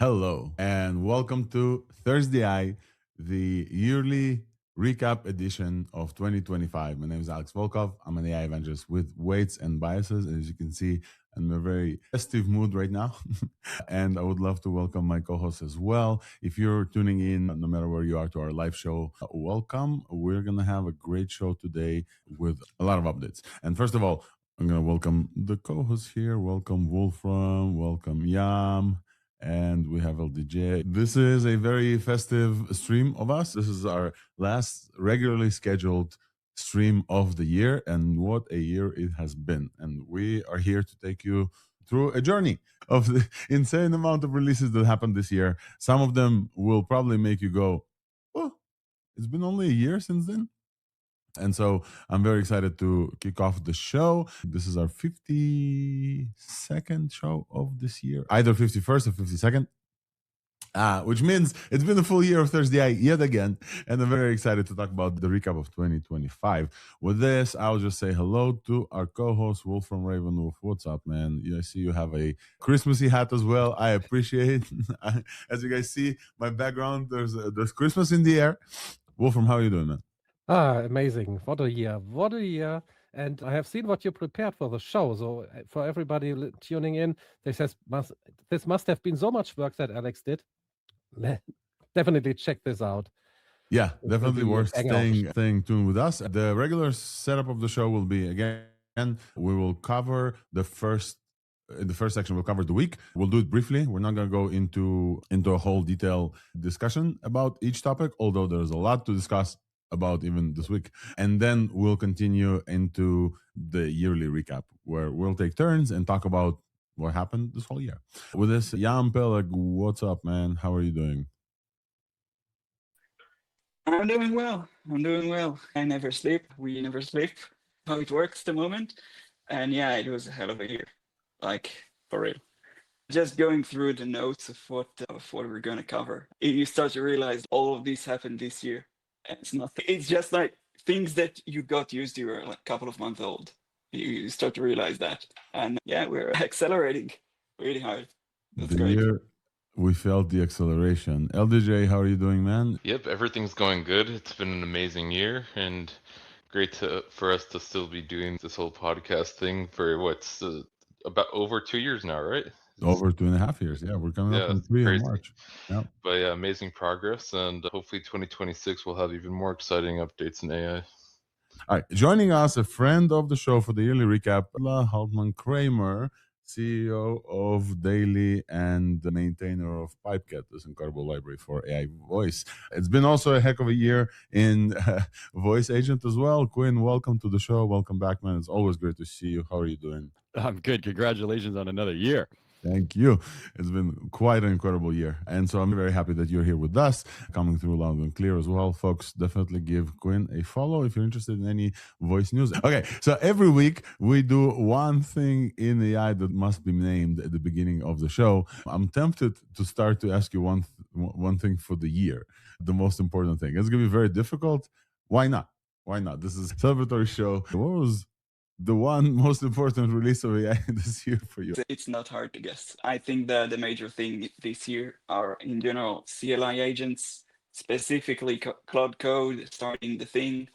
Hello, and welcome to ThursdAI, the yearly recap edition of 2025. My name is Alex Volkov. I'm an AI evangelist with weights and biases. As you can see, I'm in a very festive mood right now. And I would love to welcome my co host as well. If you're tuning in, no matter where you are, to our live show, welcome. We're going to have a great show today with a lot of updates. And first of all, I'm going to welcome the co hosts here. Welcome, Wolfram. Welcome, Yam. And we have LDJ. This is a very festive stream of us. This is our last regularly scheduled stream of the year, and what a year it has been. And we are here to take you through a journey of the insane amount of releases that happened this year. Some of them will probably make you go, oh, it's been only a year since then. And so I'm very excited to kick off the show. This is our 52nd show of this year, either 51st or 52nd. Which means it's been a full year of ThursdAI yet again. And I'm very excited to talk about the recap of 2025. With this, I'll just say hello to our co-host, Wolfram Ravenwolf. What's up, man? I see you have a Christmassy hat as well. I appreciate it. As you guys see, my background, there's Christmas in the air. Wolfram, how are you doing, man? Amazing. What a year. What a year. And I have seen what you prepared for the show. So for everybody tuning in, this must have been so much work that Alex did. Definitely check this out. Yeah, It will definitely be worth a hangout. staying tuned with us. The regular setup of the show will be, again, we will cover the first in the first section. We'll cover the week. We'll do it briefly. We're not going to go into a whole detailed discussion about each topic, although there's a lot to discuss about even this week. And then we'll continue into the yearly recap, where we'll take turns and talk about what happened this whole year. With this, Yam Peleg, what's up, man? How are you doing? I'm doing well. I'm doing well. I never sleep. We never sleep. How it works at the moment. And yeah, it was a hell of a year. Like, for real. Just going through the notes of what we're gonna cover, you start to realize all of this happened this year. And it's nothing. It's just like things that you got used to were like a couple of months old. You start to realize that. And yeah, we're accelerating really hard. That's The great. year we felt the acceleration. LDJ, how are you doing, man? Yep, everything's going good. It's been an amazing year and great for us to still be doing this whole podcast thing for what's about over 2 years now, right? Over 2.5 years. Yeah, we're coming up Yeah, on it's three in crazy. March. Yeah. But yeah, amazing progress, and hopefully 2026 will have even more exciting updates in AI. All right. Joining us, a friend of the show for the yearly recap, Kwindla Hultman Kramer, CEO of Daily and the maintainer of Pipecast, this incredible library for AI voice. It's been also a heck of a year in voice agent as well. Quinn, welcome to the show. Welcome back, man. It's always great to see you. How are you doing? I'm good. Congratulations on another year. Thank you. It's been quite an incredible year. And so I'm very happy that you're here with us, coming through loud and clear as well. Folks, definitely give Quinn a follow if you're interested in any voice news. Okay, so every week we do one thing in AI that must be named at the beginning of the show. I'm tempted to start to ask you one thing for the year, the most important thing. It's going to be very difficult. Why not? Why not? This is a celebratory show. What was the one most important release of AI this year for you? It's not hard to guess. I think the major thing this year are, in general, CLI agents, specifically Cloud Code starting the thing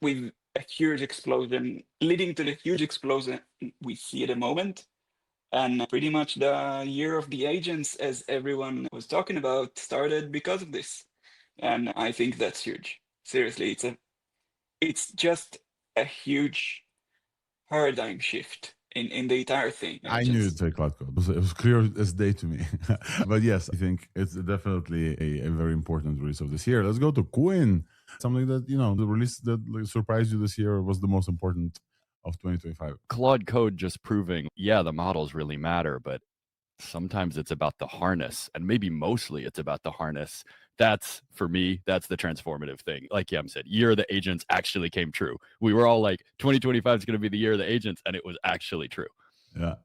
with a huge explosion, leading to the huge explosion we see at the moment. And pretty much the year of the agents, as everyone was talking about, started because of this. And I think that's huge. Seriously, it's just a huge paradigm shift in the entire thing. I knew you'd say cloud code. It was clear as day to me. But yes, I think it's definitely a very important release of this year. Let's go to Quinn. Something that, the release that surprised you this year was the most important of 2025. Claude Code just proving, yeah, the models really matter, but sometimes it's about the harness, and maybe mostly it's about the harness. That's, for me, that's the transformative thing. Like Yam said, year of the agents actually came true. We were all like, 2025 is going to be the year of the agents, and it was actually true. Yeah.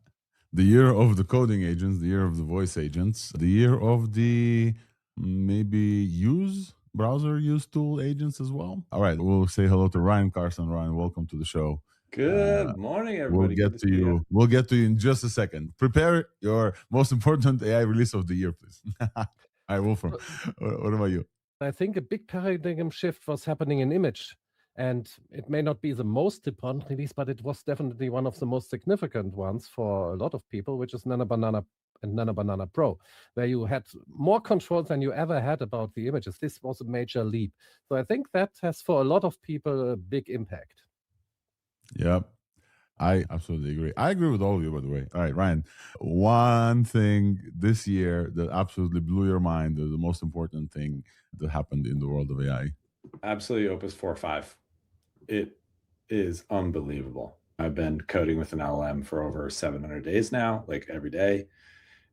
The year of the coding agents, the year of the voice agents, the year of the maybe browser use tool agents as well. All right, we'll say hello to Ryan Carson. Ryan, welcome to the show. Good morning, We'll everybody. get to you. We'll get to you in just a second. Prepare your most important AI release of the year, please. All right, Wolfram. What about you? I think a big paradigm shift was happening in image. And it may not be the most important release, but it was definitely one of the most significant ones for a lot of people, which is Nano Banana and Nano Banana Pro, where you had more controls than you ever had about the images. This was a major leap. So I think that has, for a lot of people, a big impact. Yep. I absolutely agree. I agree with all of you, by the way. All right, Ryan, one thing this year that absolutely blew your mind, the most important thing that happened in the world of AI. Absolutely, Opus 4.5. It is unbelievable. I've been coding with an LLM for over 700 days now, like every day,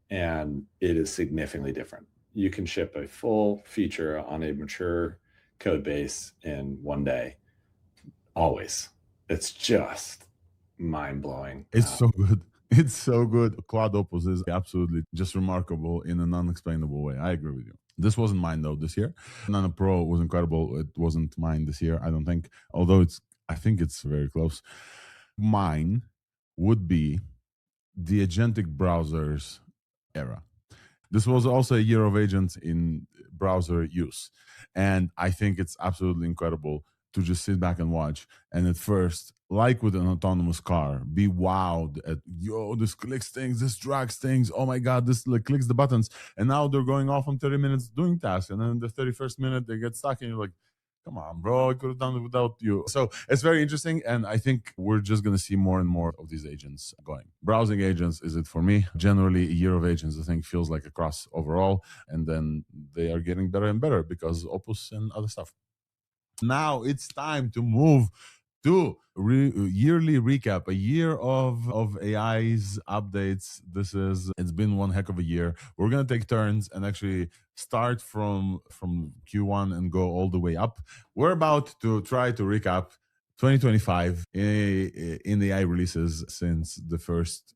and it is significantly different. You can ship a full feature on a mature code base in one day, always. It's just mind-blowing. It's so good. It's so good. Cloud Opus is absolutely just remarkable in an unexplainable way. I agree with you. This wasn't mine though this year. Nano Pro was incredible. It wasn't mine this year, I don't think. Although I think it's very close. Mine would be the agentic browsers era. This was also a year of agents in browser use. And I think it's absolutely incredible to just sit back and watch. And at first, like with an autonomous car, be wowed at, yo, this clicks things, this drags things. Oh my God, this like, clicks the buttons. And now they're going off in 30 minutes doing tasks. And then in the 31st minute, they get stuck and you're like, come on, bro, I could have done it without you. So it's very interesting. And I think we're just going to see more and more of these agents going. Browsing agents is it for me. Generally, a year of agents, I think, feels like a cross overall. And then they are getting better and better because Opus and other stuff. Now it's time to move to yearly recap, a year of AI's updates. It's been one heck of a year. We're going to take turns and actually start from Q1 and go all the way up. We're about to try to recap 2025 in AI releases since the first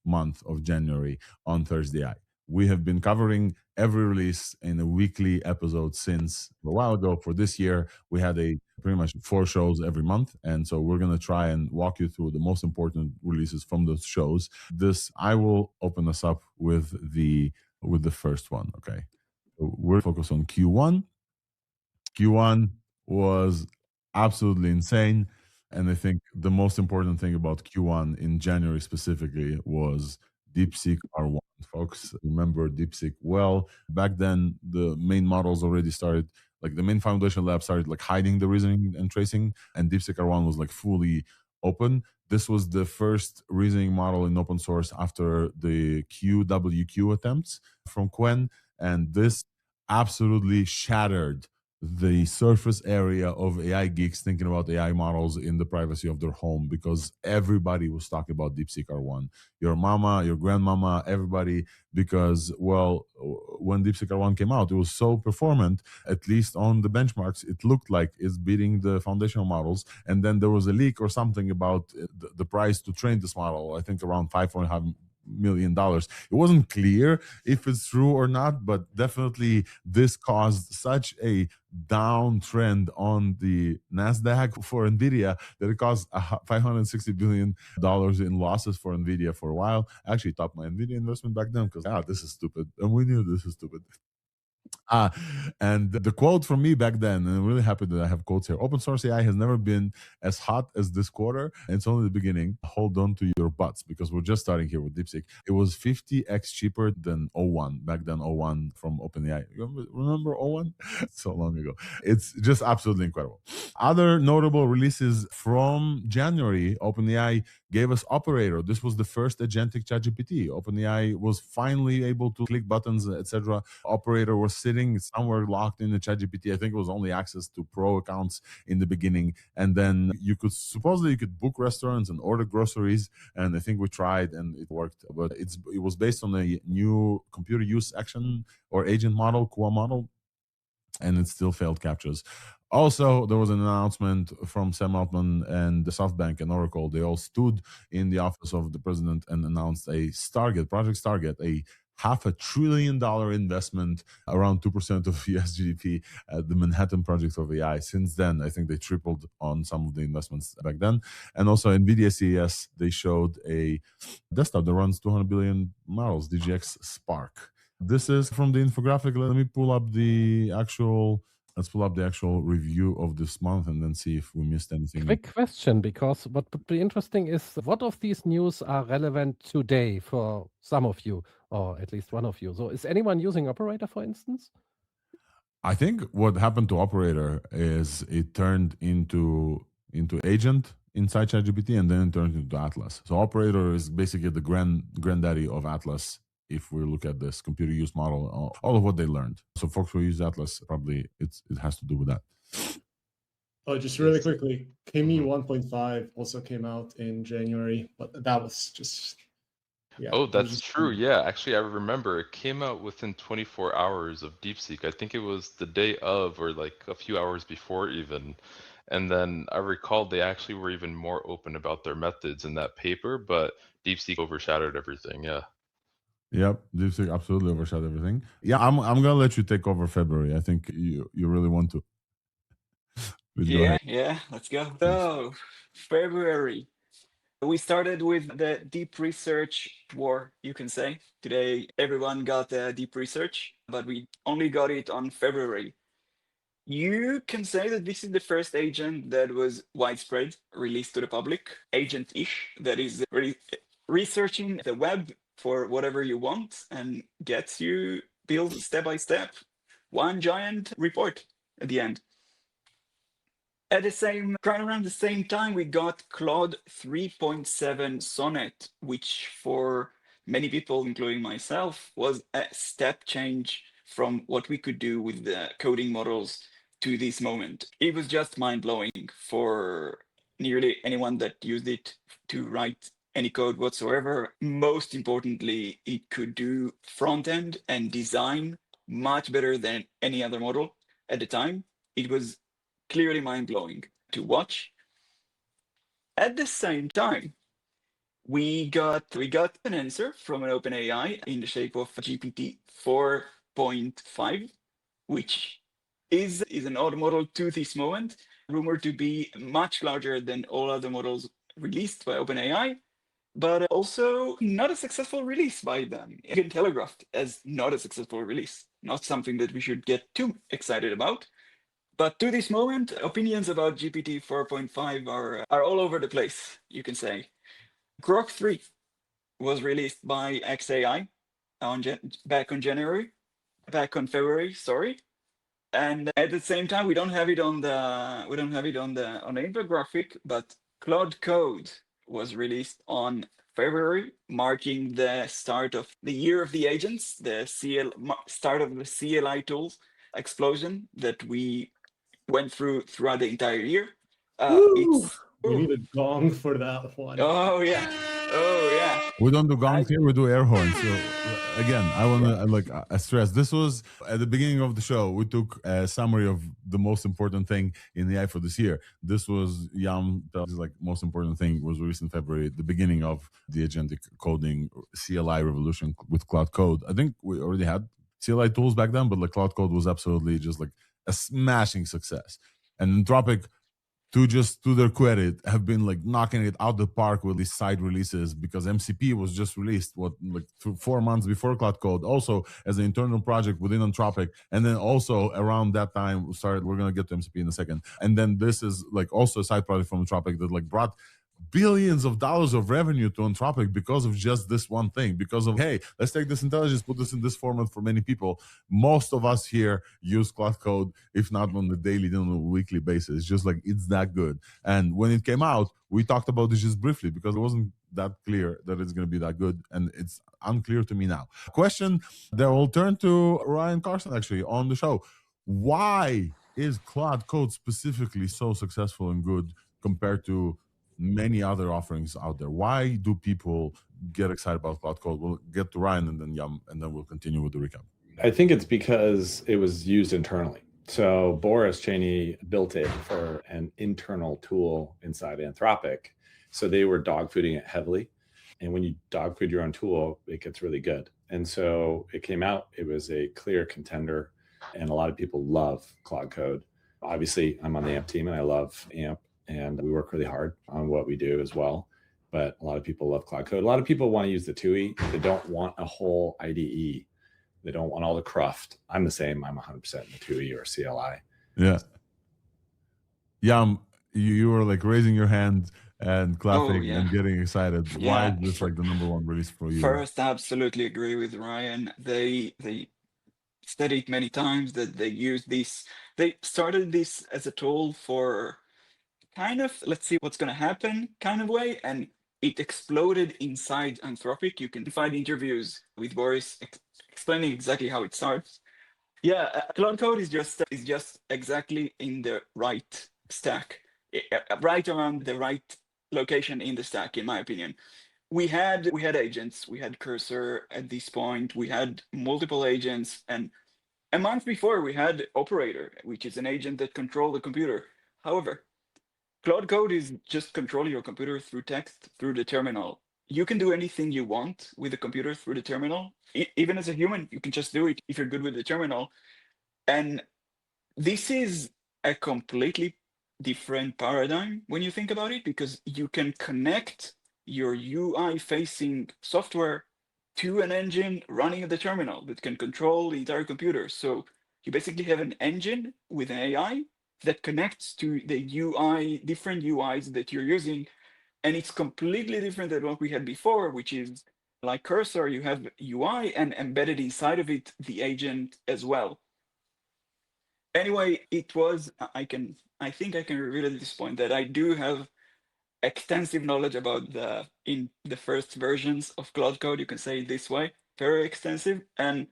month of January on ThursdAI. We have been covering every release in a weekly episode since a while ago. For this year, we had pretty much 4 shows every month. And so we're going to try and walk you through the most important releases from those shows. I will open us up with the first one. Okay. So we're focused on Q1. Q1 was absolutely insane. And I think the most important thing about Q1 in January specifically was DeepSeek R1. Folks remember DeepSeek well. Back then, the main models already started, like the main foundation lab started like hiding the reasoning and tracing, and DeepSeek R1 was like fully open. This was the first reasoning model in open source after the QWQ attempts from Qwen, and this absolutely shattered the surface area of AI geeks thinking about AI models in the privacy of their home, because everybody was talking about DeepSeek R1. Your mama, your grandmama, everybody, because, well, when DeepSeek R1 came out, it was so performant, at least on the benchmarks, it looked like it's beating the foundational models. And then there was a leak or something about the price to train this model, I think around $5.5 million. It wasn't clear if it's true or not, but definitely this caused such a downtrend on the NASDAQ for NVIDIA that it caused $560 billion in losses for NVIDIA for a while. I actually topped my NVIDIA investment back then because, this is stupid. And we knew this is stupid. And the quote from me back then, and I'm really happy that I have quotes here. Open source AI has never been as hot as this quarter, and it's only the beginning. Hold on to your butts, because we're just starting here with DeepSeek. It was 50x cheaper than O1 back then. O1 from OpenAI. Remember O1? So long ago. It's just absolutely incredible. Other notable releases from January, OpenAI gave us Operator. This was the first agentic ChatGPT. OpenAI was finally able to click buttons, etc. Operator was sitting somewhere locked in the ChatGPT. I think it was only access to pro accounts in the beginning, and then you could book restaurants and order groceries. And I think we tried and it worked, but it was based on a new computer use action or agent model, QA model, and it still failed captures. Also, there was an announcement from Sam Altman and the SoftBank and Oracle. They all stood in the office of the president and announced Project Stargate, a $500 billion investment, around 2% of US GDP at the Manhattan Project of AI. Since then, I think they tripled on some of the investments back then. And also NVIDIA CES, they showed a desktop that runs 200 billion models, DGX Spark. This is from the infographic. Let me pull up the actual... Let's pull up the actual review of this month and then see if we missed anything. Quick question, because what would be interesting is what of these news are relevant today for some of you, or at least one of you. So is anyone using Operator, for instance? I think what happened to Operator is it turned into agent inside ChatGPT, and then it turned into Atlas. So Operator is basically the granddaddy of Atlas. If we look at this computer use model, all of what they learned. So folks who use Atlas, probably it has to do with that. Oh, just really quickly, Kimi 1.5 also came out in January, but that was just... Yeah, Oh, that's true. Yeah, actually, I remember it came out within 24 hours of DeepSeek. I think it was the day of, or like a few hours before even. And then I recall they actually were even more open about their methods in that paper, but DeepSeek overshadowed everything. Yeah. Yep, DeepSeek absolutely overshadowed everything. Yeah, I'm gonna let you take over February. I think you really want to. Yeah, let's go. So, February. We started with the deep research war, you can say. Today, everyone got deep research, but we only got it on February. You can say that this is the first agent that was widespread, released to the public, agent-ish, that is researching the web for whatever you want and gets you build step by step one giant report at the end. At the same, right around the same time, we got Claude 3.7 Sonnet, which for many people, including myself, was a step change from what we could do with the coding models to this moment. It was just mind-blowing for nearly anyone that used it to write any code whatsoever. Most importantly, it could do front-end and design much better than any other model at the time. It was clearly mind-blowing to watch. At the same time, we got an answer from an OpenAI in the shape of GPT 4.5, which is an odd model to this moment, rumored to be much larger than all other models released by OpenAI, but also not a successful release by them. Again, telegraphed as not a successful release, not something that we should get too excited about. But to this moment, opinions about GPT 4.5 are all over the place, you can say. Grok 3 was released by xAI back on February, sorry. And at the same time, we don't have it on the infographic, but Claude Code was released on February, marking the start of the year of the agents, the start of the CLI tools explosion that we went throughout the entire year. We need a gong for that one. Oh yeah. We don't do gongs here, we do air horns. So again, I want to stress, this was at the beginning of the show, we took a summary of the most important thing in AI for this year. This was Yam Peleg's most important thing was released in February, the beginning of the agentic coding CLI revolution with Cloud Code. I think we already had CLI tools back then, but Cloud Code was absolutely just a smashing success. And Anthropic, to their credit, have been knocking it out the park with these side releases, because MCP was just released 4 months before Cloud Code, also as an internal project within Anthropic, and then also around that time we're gonna get to MCP in a second, and then this is also a side project from Anthropic that brought billions of dollars of revenue to Anthropic because of just this one thing, because of, hey, let's take this intelligence, put this in this format for many people. Most of us here use Cloud Code, if not on the daily, then on a weekly basis. Just it's that good. And when it came out, we talked about this just briefly because it wasn't that clear that it's going to be that good, and it's unclear to me now. Question that will turn to Ryan Carson actually on the show. Why is Cloud Code specifically so successful and good compared to many other offerings out there? Why do people get excited about Cloud Code? We'll get to Ryan and then Yam, and then we'll continue with the recap. I think it's because it was used internally. So Boris Cheney built it for an internal tool inside Anthropic. So they were dogfooding it heavily. And when you dogfood your own tool, it gets really good. And so it came out, it was a clear contender, and a lot of people love Claude Code. Obviously, I'm on the AMP team and I love AMP, and we work really hard on what we do as well. But a lot of people love Claude Code. A lot of people want to use the TUI. They don't want a whole IDE. They don't want all the cruft. I'm the same. I'm 100% in the TUI or CLI. Yeah. Yam, you were like raising your hand and clapping and getting excited. Why is this like the #1 release for you? First, I absolutely agree with Ryan. They said it many times that they use this. They started this as a tool for kind of, let's see what's going to happen kind of way, and it exploded inside Anthropic. You can find interviews with Boris explaining exactly how it starts. Yeah, Claude Code is just exactly in the right stack, right around the right location in the stack, in my opinion. We had agents, we had Cursor at this point, we had multiple agents, and a month before we had Operator, which is an agent that controls the computer. However, Claude Code is just controlling your computer through text, through the terminal. You can do anything you want with the computer through the terminal. Even as a human, you can just do it if you're good with the terminal. And this is a completely different paradigm when you think about it, because you can connect your UI-facing software to an engine running at the terminal that can control the entire computer. So you basically have an engine with an AI that connects to the UI, different UIs that you're using. And it's completely different than what we had before, which is like Cursor, you have UI and embedded inside of it, the agent as well. Anyway, it was, I think I can reveal at this point that I do have extensive knowledge about in the first versions of Claude Code, you can say it this way, very extensive. And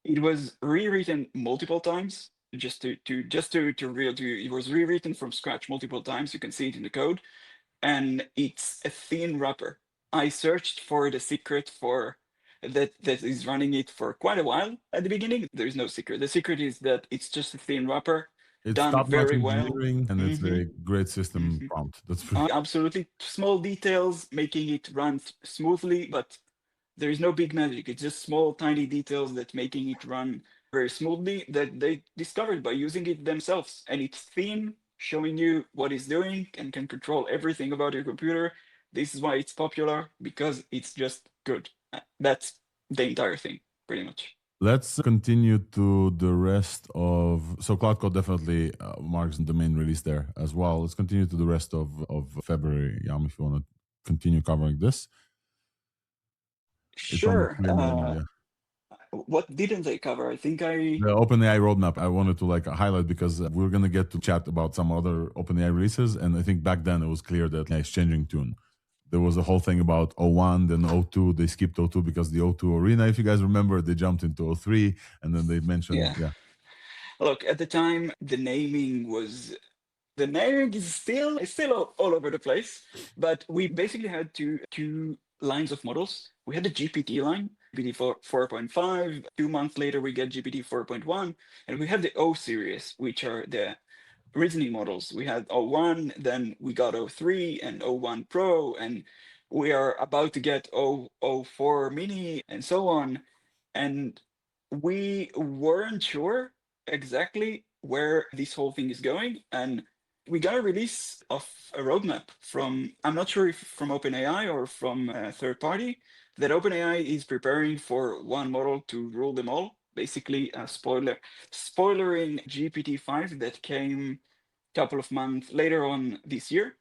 it was rewritten multiple times, just to reveal to you, it was rewritten from scratch multiple times. You can see it in the code. And it's a thin wrapper. I searched for the secret for that is running it for quite a while. At the beginning, there is no secret. The secret is that it's just a thin wrapper. It's done very well, engineering, and it's a great system prompt. That's pretty absolutely small details making it run smoothly, but there is no big magic. It's just small, tiny details that making it run very smoothly that they discovered by using it themselves. And it's thin, showing you what it's doing and can control everything about your computer. This is why it's popular, because it's just good. That's the entire thing, pretty much. Let's continue to the rest of... So Claude Code definitely marks the main release there as well. Let's continue to the rest of February. Yam, if you want to continue covering this. Sure. What didn't they cover? I think The OpenAI roadmap I wanted to like highlight, because we're going to get to chat about some other OpenAI releases. And I think back then it was clear that it's changing tune. There was a whole thing about 01, then 02. They skipped 02 because the 02 Arena, if you guys remember, they jumped into 03, and then they mentioned, Look, at the time, the naming is still all over the place. But we basically had two lines of models. We had the GPT line, GPT 4.5. 2 months later, we get GPT 4.1, and we have the O series, which are the reasoning models. We had 01, then we got 03 and 01 Pro, and we are about to get 04 Mini and so on. And we weren't sure exactly where this whole thing is going. And we got a release of a roadmap from, I'm not sure if from OpenAI or from a third party, that OpenAI is preparing for one model to rule them all. Basically, a spoilering GPT-5 that came a couple of months later on this year.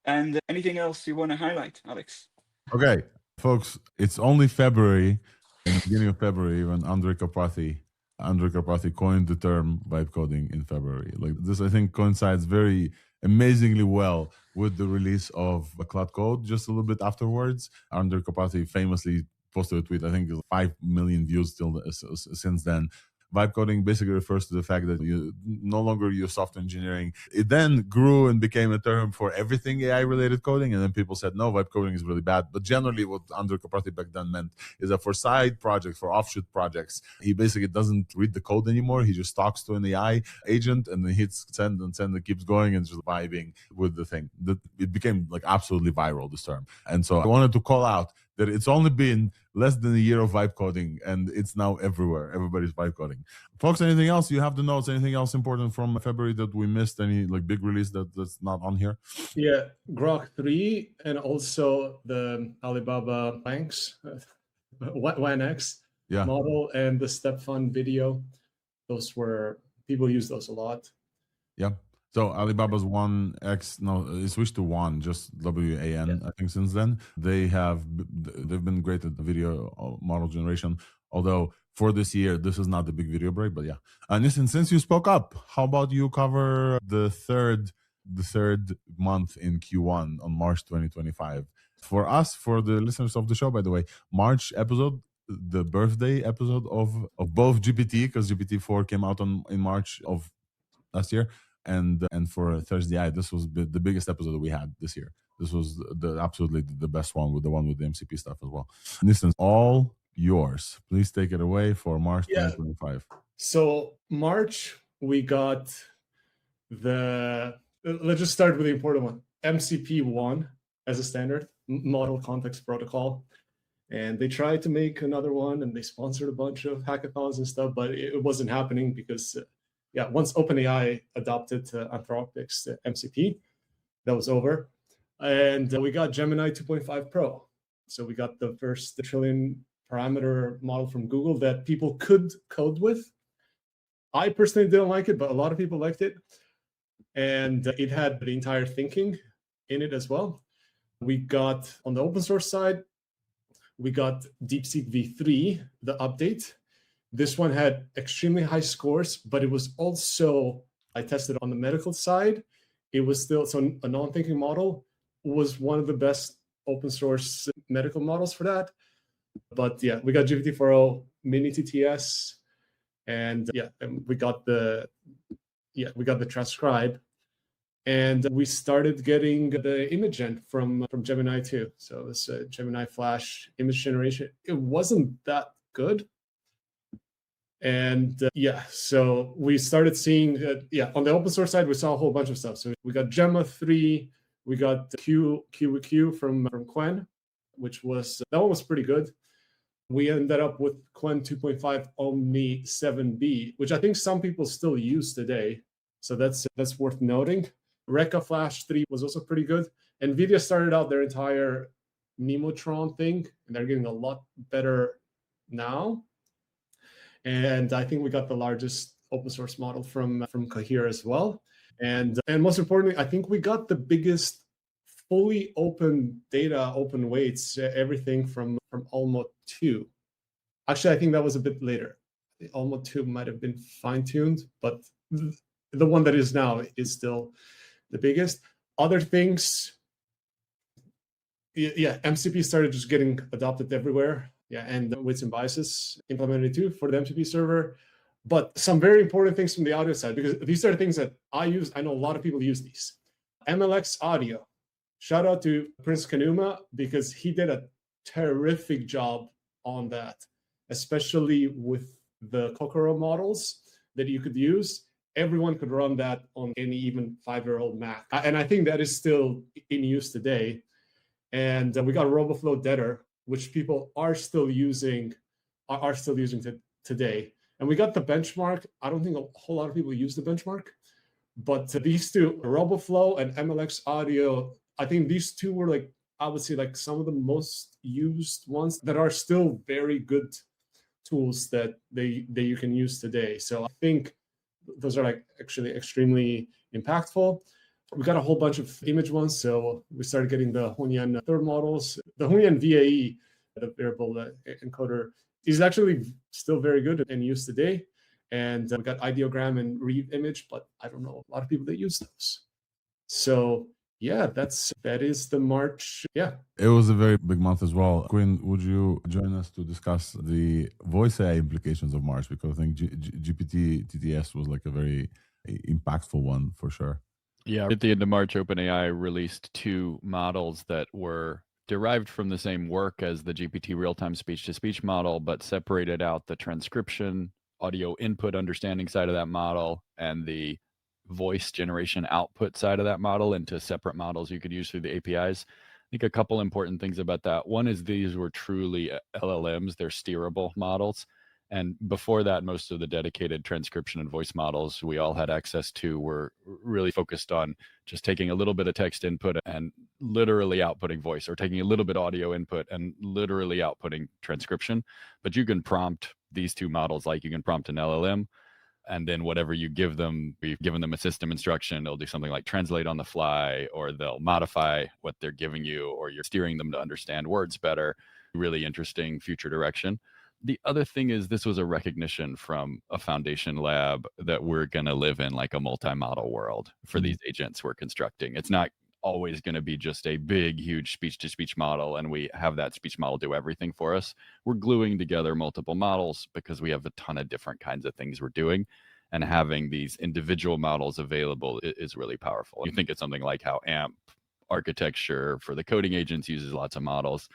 And anything else you want to highlight, Alex? Okay, folks, it's only February, in the beginning of February, when Andrej Karpathy coined the term vibe coding in February. Like this, I think, coincides very amazingly well with the release of Claude Code just a little bit afterwards. Andrej Karpathy famously posted a tweet, I think 5 million views still since then. Vibe coding basically refers to the fact that you no longer use software engineering. It then grew and became a term for everything AI-related coding, and then people said, no, vibe coding is really bad. But generally what Andrej Karpathy back then meant is that for side projects, for offshoot projects, he basically doesn't read the code anymore. He just talks to an AI agent and then hits send and keeps going and just vibing with the thing. It became like absolutely viral, this term. And so I wanted to call out that it's only been less than a year of vibe coding, and it's now everywhere. Everybody's vibe coding. Folks, anything else? You have the notes. Anything else important from February that we missed? Any like big release that's not on here? Yeah, Grok 3 and also the Alibaba Banks, WAN-X model and the step fund video. Those were, people use those a lot. Yeah. So Alibaba's 1X, no, it switched to WAN, just WAN, I think since then. They've been great at the video model generation. Although for this year, this is not the big video break, but yeah. Nisten, since you spoke up, how about you cover the third month in Q1 on March 2025? For us, for the listeners of the show, by the way, March episode, the birthday episode of both GPT, because GPT-4 came out in March of last year, and for ThursdAI, this was the biggest episode that we had this year. This was absolutely the best one, with the MCP stuff as well. Nisten, all yours. Please take it away for March 2025. So March, we got let's just start with the important one, MCP1 as a standard, Model Context Protocol. And they tried to make another one, and they sponsored a bunch of hackathons and stuff, but it wasn't happening because, once OpenAI adopted Anthropic's MCP, that was over. And we got Gemini 2.5 Pro. So we got the first trillion parameter model from Google that people could code with. I personally didn't like it, but a lot of people liked it. And it had the entire thinking in it as well. We got, on the open source side, we got DeepSeek V3, the update. This one had extremely high scores, but it was also, I tested on the medical side. It was still, so a non-thinking model was one of the best open source medical models for that. But yeah, we got GPT-4o, mini TTS, and we got the transcribe. And we started getting the image gen from Gemini 2. So this Gemini Flash image generation, it wasn't that good. And so we started seeing, on the open source side, we saw a whole bunch of stuff. So we got Gemma 3, we got Q from Qwen, which was, that one was pretty good. We ended up with Qwen 2.5 Omni 7B, which I think some people still use today. So that's worth noting. Reka Flash 3 was also pretty good. NVIDIA started out their entire Nemotron thing, and they're getting a lot better now. And I think we got the largest open source model from Cohere as well. And most importantly, I think we got the biggest fully open data, open weights, everything from Almo 2. Actually, I think that was a bit later. The Almo 2 might have been fine-tuned, but the one that is now is still the biggest. Other things, MCP started just getting adopted everywhere. And weights and biases implemented too for the MCP server. But some very important things from the audio side, because these are things that I use. I know a lot of people use these. MLX audio. Shout out to Prince Kanuma, because he did a terrific job on that, especially with the Kokoro models that you could use. Everyone could run that on any even 5-year-old Mac. And I think that is still in use today. And we got RoboFlow Deader, which people are still using today. And we got the benchmark. I don't think a whole lot of people use the benchmark, but these two, RoboFlow and MLX Audio, I think these two were I would say some of the most used ones that are still very good tools that you can use today. So I think those are actually extremely impactful. We got a whole bunch of image ones. So we started getting the Honyan third models. The Honyan VAE, the variable encoder, is actually still very good and used today. And we got ideogram and read image, but I don't know a lot of people that use those. So that is the March. Yeah. It was a very big month as well. Quinn, would you join us to discuss the voice AI implications of March? Because I think GPT TTS was a very impactful one for sure. Yeah, at the end of March, OpenAI released 2 models that were derived from the same work as the GPT real-time speech-to-speech model, but separated out the transcription, audio input understanding side of that model, and the voice generation output side of that model into separate models you could use through the APIs. think a couple important things about that. One is these were truly LLMs. They're steerable models. And before that, most of the dedicated transcription and voice models we all had access to were really focused on just taking a little bit of text input and literally outputting voice, or taking a little bit audio input and literally outputting transcription. But you can prompt these two models like you can prompt an LLM, and then whatever you give them, we've given them a system instruction, they'll do something like translate on the fly, or they'll modify what they're giving you, or you're steering them to understand words better. Really interesting future direction. The other thing is this was a recognition from a foundation lab that we're going to live in like a multi-model world for these agents we're constructing. It's not always going to be just a big, huge speech-to-speech model and we have that speech model do everything for us. We're gluing together multiple models because we have a ton of different kinds of things we're doing. And having these individual models available is really powerful. You think it's something like how AMP architecture for the coding agents uses lots of models.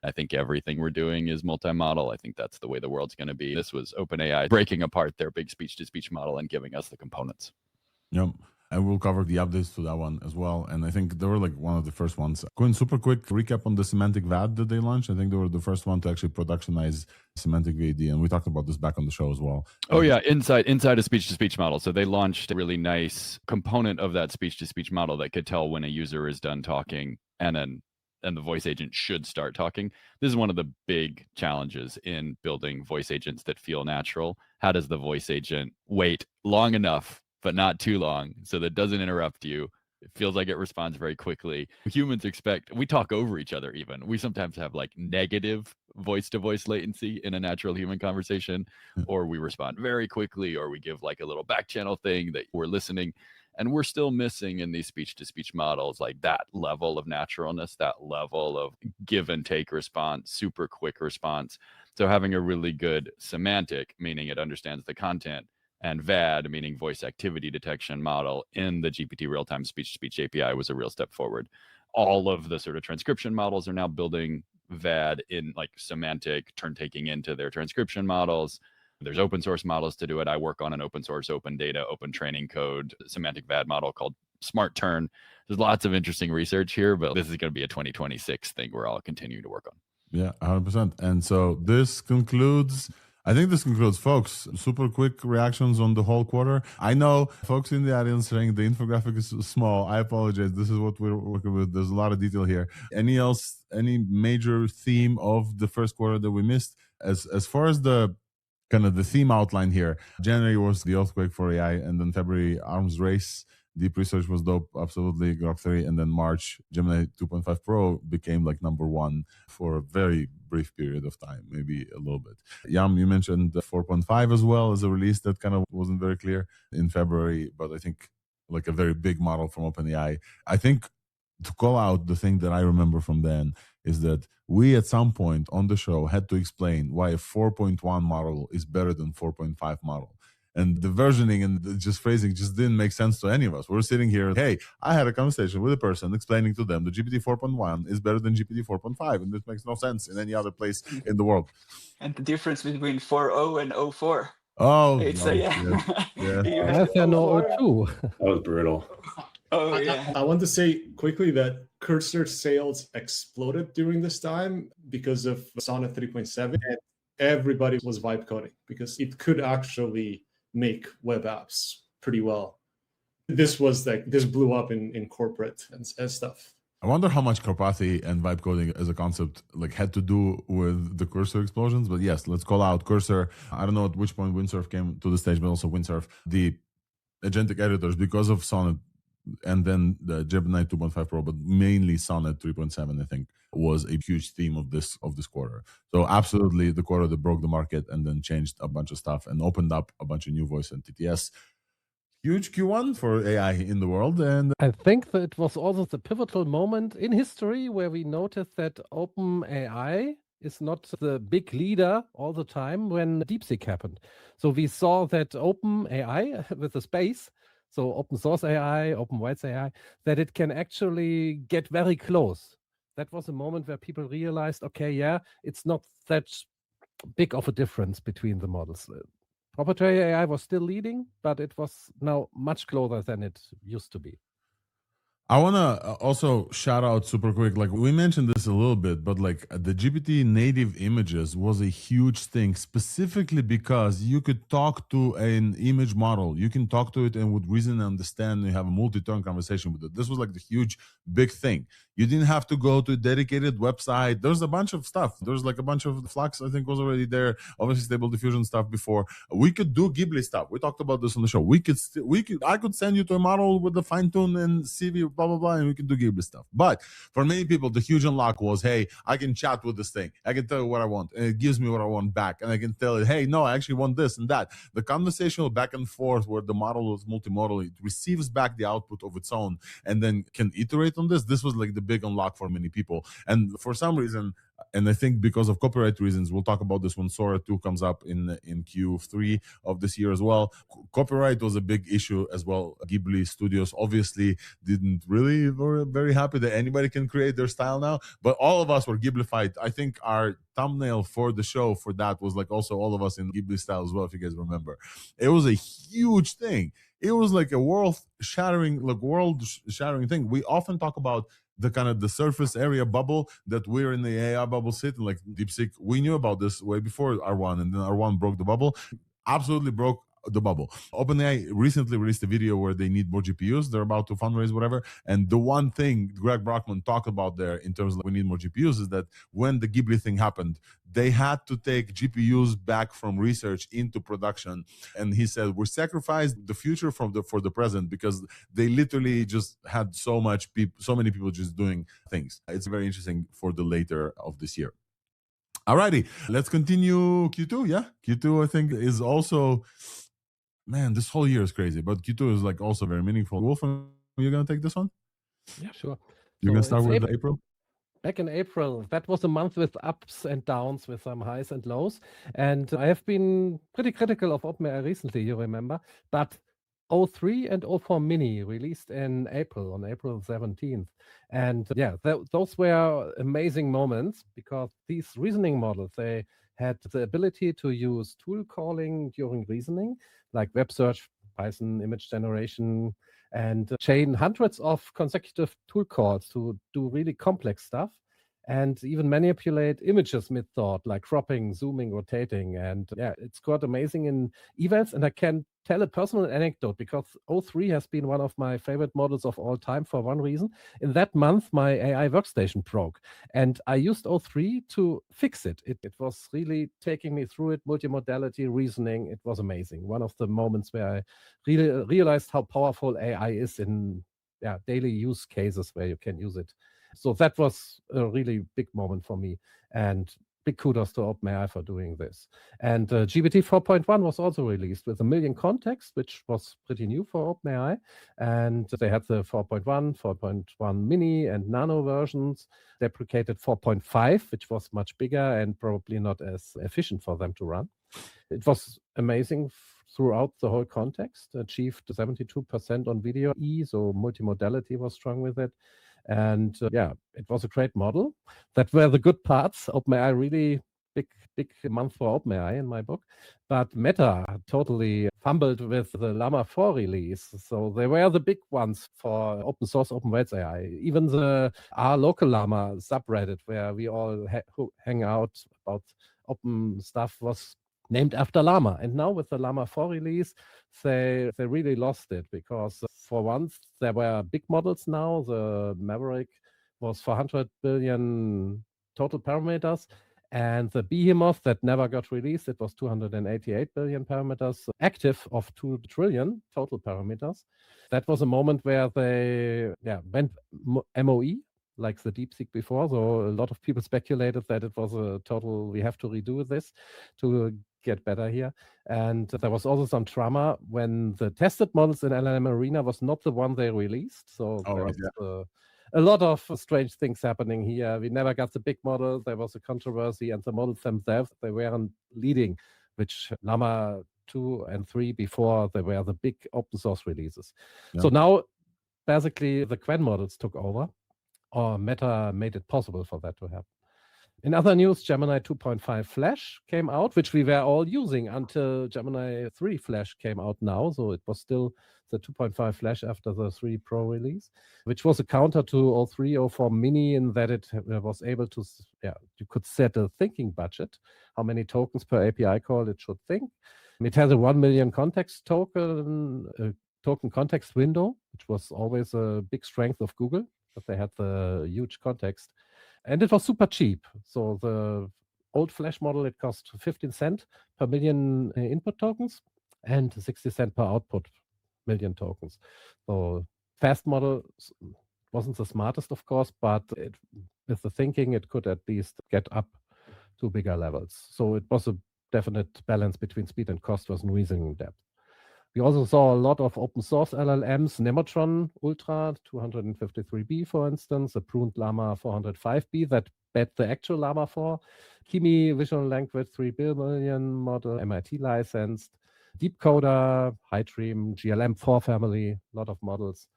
I think everything we're doing is multi-model. I think that's the way the world's going to be. This was OpenAI breaking apart their big speech-to-speech model and giving us the components. Yep. And we'll cover the updates to that one as well. And I think they were like one of the first ones. Quinn, super quick recap on the semantic VAD that they launched. I think they were the first one to actually productionize semantic VAD. And we talked about this back on the show as well. Oh yeah, inside a speech-to-speech model. So they launched a really nice component of that speech-to-speech model that could tell when a user is done talking and the voice agent should start talking. This is one of the big challenges in building voice agents that feel natural. How does the voice agent wait long enough, but not too long, so that it doesn't interrupt you? It feels like it responds very quickly. Humans we talk over each other even. We sometimes have like negative voice-to-voice latency in a natural human conversation, or we respond very quickly, or we give like a little back channel thing that we're listening. And we're still missing in these speech-to-speech models, like that level of naturalness, that level of give and take response, super quick response. So having a really good semantic, meaning it understands the content, and VAD, meaning voice activity detection model in the GPT real-time speech-to-speech API was a real step forward. All of the sort of transcription models are now building VAD in like semantic turn-taking into their transcription models. There's open source models to do it. I work on an open source, open data, open training code, semantic VAD model called Smart Turn. There's lots of interesting research here, but this is going to be a 2026 thing we're all continuing to work on. Yeah, 100%. And so this concludes, folks. Super quick reactions on the whole quarter. I know folks in the audience saying the infographic is small. I apologize. This is what we're working with. There's a lot of detail here. Any major theme of the first quarter that we missed? As far as the kind of the theme outline here, January was the earthquake for AI, and then February, arms race. Deep research was dope, absolutely, Grok 3, and then March, Gemini 2.5 Pro became like number one for a very brief period of time, maybe a little bit. Yam, you mentioned the 4.5 as well as a release that kind of wasn't very clear in February, but I think like a very big model from OpenAI. I think to call out the thing that I remember from then is that we at some point on the show had to explain why a 4.1 model is better than 4.5 model. And the versioning and the just phrasing just didn't make sense to any of us. We're sitting here, hey, I had a conversation with a person explaining to them the GPT 4.1 is better than GPT 4.5, and this makes no sense in any other place in the world. And the difference between 4.0 and 0.4. Oh, It's yeah. no 02. That was brutal. Oh, yeah. I want to say quickly that Cursor sales exploded during this time because of Sonnet 3.7, and everybody was vibe coding because it could actually make web apps pretty well. This blew up in corporate and stuff. I wonder how much Karpathy and vibe coding as a concept like had to do with the Cursor explosions. But yes, let's call out Cursor. I don't know at which point Windsurf came to the stage, but also Windsurf, the agentic editors, because of Sonnet, and then the Gemini 2.5 Pro, but mainly Sonnet 3.7, I think, was a huge theme of this quarter. So absolutely the quarter that broke the market and then changed a bunch of stuff and opened up a bunch of new voice and TTS. Huge Q1 for AI in the world. And I think that it was also the pivotal moment in history where we noticed that OpenAI is not the big leader all the time when DeepSeek happened. So we saw that OpenAI with the space, so open source AI, open weights AI, that it can actually get very close. That was a moment where people realized, okay, yeah, it's not that big of a difference between the models. Proprietary AI was still leading, but it was now much closer than it used to be. I want to also shout out super quick. Like we mentioned this a little bit, but like the GPT native images was a huge thing, specifically because you could talk to an image model. You can talk to it and would reason and understand. And you have a multi-turn conversation with it. This was like the huge, big thing. You didn't have to go to a dedicated website. There's a bunch of stuff. There's like a bunch of Flux, I think, was already there. Obviously, Stable Diffusion stuff before. We could do Ghibli stuff. We talked about this on the show. I could send you to a model with the fine tune and CV, blah blah blah, and we can do Ghibli stuff. But for many people, the huge unlock was, hey, I can chat with this thing. I can tell you what I want, and it gives me what I want back, and I can tell it, hey, no, I actually want this and that. The conversational back and forth, where the model is multimodal, it receives back the output of its own, and then can iterate on this. This was like the big unlock for many people, and for some reason. And I think because of copyright reasons, we'll talk about this when Sora 2 comes up in Q3 of this year as well. Copyright was a big issue as well. Ghibli Studios obviously didn't really were very happy that anybody can create their style now, but all of us were Ghiblified. I think our thumbnail for the show for that was like also all of us in Ghibli style as well, if you guys remember. It was a huge thing. It was like a world-shattering thing. We often talk about the kind of the surface area bubble that we're in the AI bubble sitting, like DeepSeek. We knew about this way before R1, and then R1 broke the bubble. Absolutely broke the bubble. OpenAI recently released a video where they need more GPUs. They're about to fundraise, whatever. And the one thing Greg Brockman talked about there in terms of we need more GPUs is that when the Ghibli thing happened, they had to take GPUs back from research into production. And he said, we sacrificed the future for the present because they literally just had so many people just doing things. It's very interesting for the later of this year. Alrighty, let's continue Q2. Yeah, Q2 I think is also, man, this whole year is crazy, but Q2 is like also very meaningful. Wolfram, you're gonna take this one? Yeah, sure. You're So gonna start it's with April? Back in April, that was a month with ups and downs, with some highs and lows. And I have been pretty critical of OpenAI recently, you remember. But O3 and O4 Mini released in April, on April 17th. And yeah, those were amazing moments because these reasoning models, they had the ability to use tool calling during reasoning, like web search, Python, image generation, and chain hundreds of consecutive tool calls to do really complex stuff and even manipulate images mid-thought, like cropping, zooming, rotating. And yeah, it scored amazing in evals. And I can tell a personal anecdote because O3 has been one of my favorite models of all time for one reason. In that month, my AI workstation broke, and I used O3 to fix it. It was really taking me through it, multimodality, reasoning. It was amazing. One of the moments where I really realized how powerful AI is in daily use cases where you can use it. So that was a really big moment for me, and big kudos to OpenAI for doing this. And GPT 4.1 was also released with 1 million context, which was pretty new for OpenAI. And they had the 4.1, 4.1 mini and nano versions, deprecated 4.5, which was much bigger and probably not as efficient for them to run. It was amazing throughout the whole context, achieved 72% on video E, so multimodality was strong with it. And it was a great model. That were the good parts. OpenAI really big month for OpenAI in my book. But Meta totally fumbled with the Llama 4 release. So they were the big ones for open source, open weights AI. Even the local Llama subreddit, where we all hang out about open stuff, was named after Llama. And now with the Llama 4 release, they really lost it because for once there were big models now. The Maverick was 400 billion total parameters. And the Behemoth that never got released, it was 288 billion parameters, active of 2 trillion total parameters. That was a moment where they went MOE, like the DeepSeek before. So a lot of people speculated that it was a total, we have to redo this to get better here. And there was also some trauma when the tested models in LLM Arena was not the one they released. So there was a lot of strange things happening here. We never got the big model. There was a controversy, and the models themselves, they weren't leading, which Llama 2 and 3 before, they were the big open source releases. So now basically the Qwen models took over, or Meta made it possible for that to happen. In other news, Gemini 2.5 Flash came out, which we were all using until Gemini 3 Flash came out now. So it was still the 2.5 Flash after the 3 Pro release, which was a counter to 03, 04 Mini in that it was able to, you could set a thinking budget, how many tokens per API call it should think. It has a 1 million context token context window, which was always a big strength of Google, that they had the huge context. And it was super cheap. So the old Flash model, it cost 15 cents per million input tokens and 60 cents per output million tokens. So fast model wasn't the smartest, of course, but with the thinking, it could at least get up to bigger levels. So it was a definite balance between speed and cost, was reasoning depth. We also saw a lot of open source LLMs, Nemotron Ultra 253B, for instance, a pruned Llama 405B that bet the actual Llama 4, Kimi Visual Language 3 billion model, MIT licensed, Deepcoder, High-Dream, GLM4 family, a lot of models.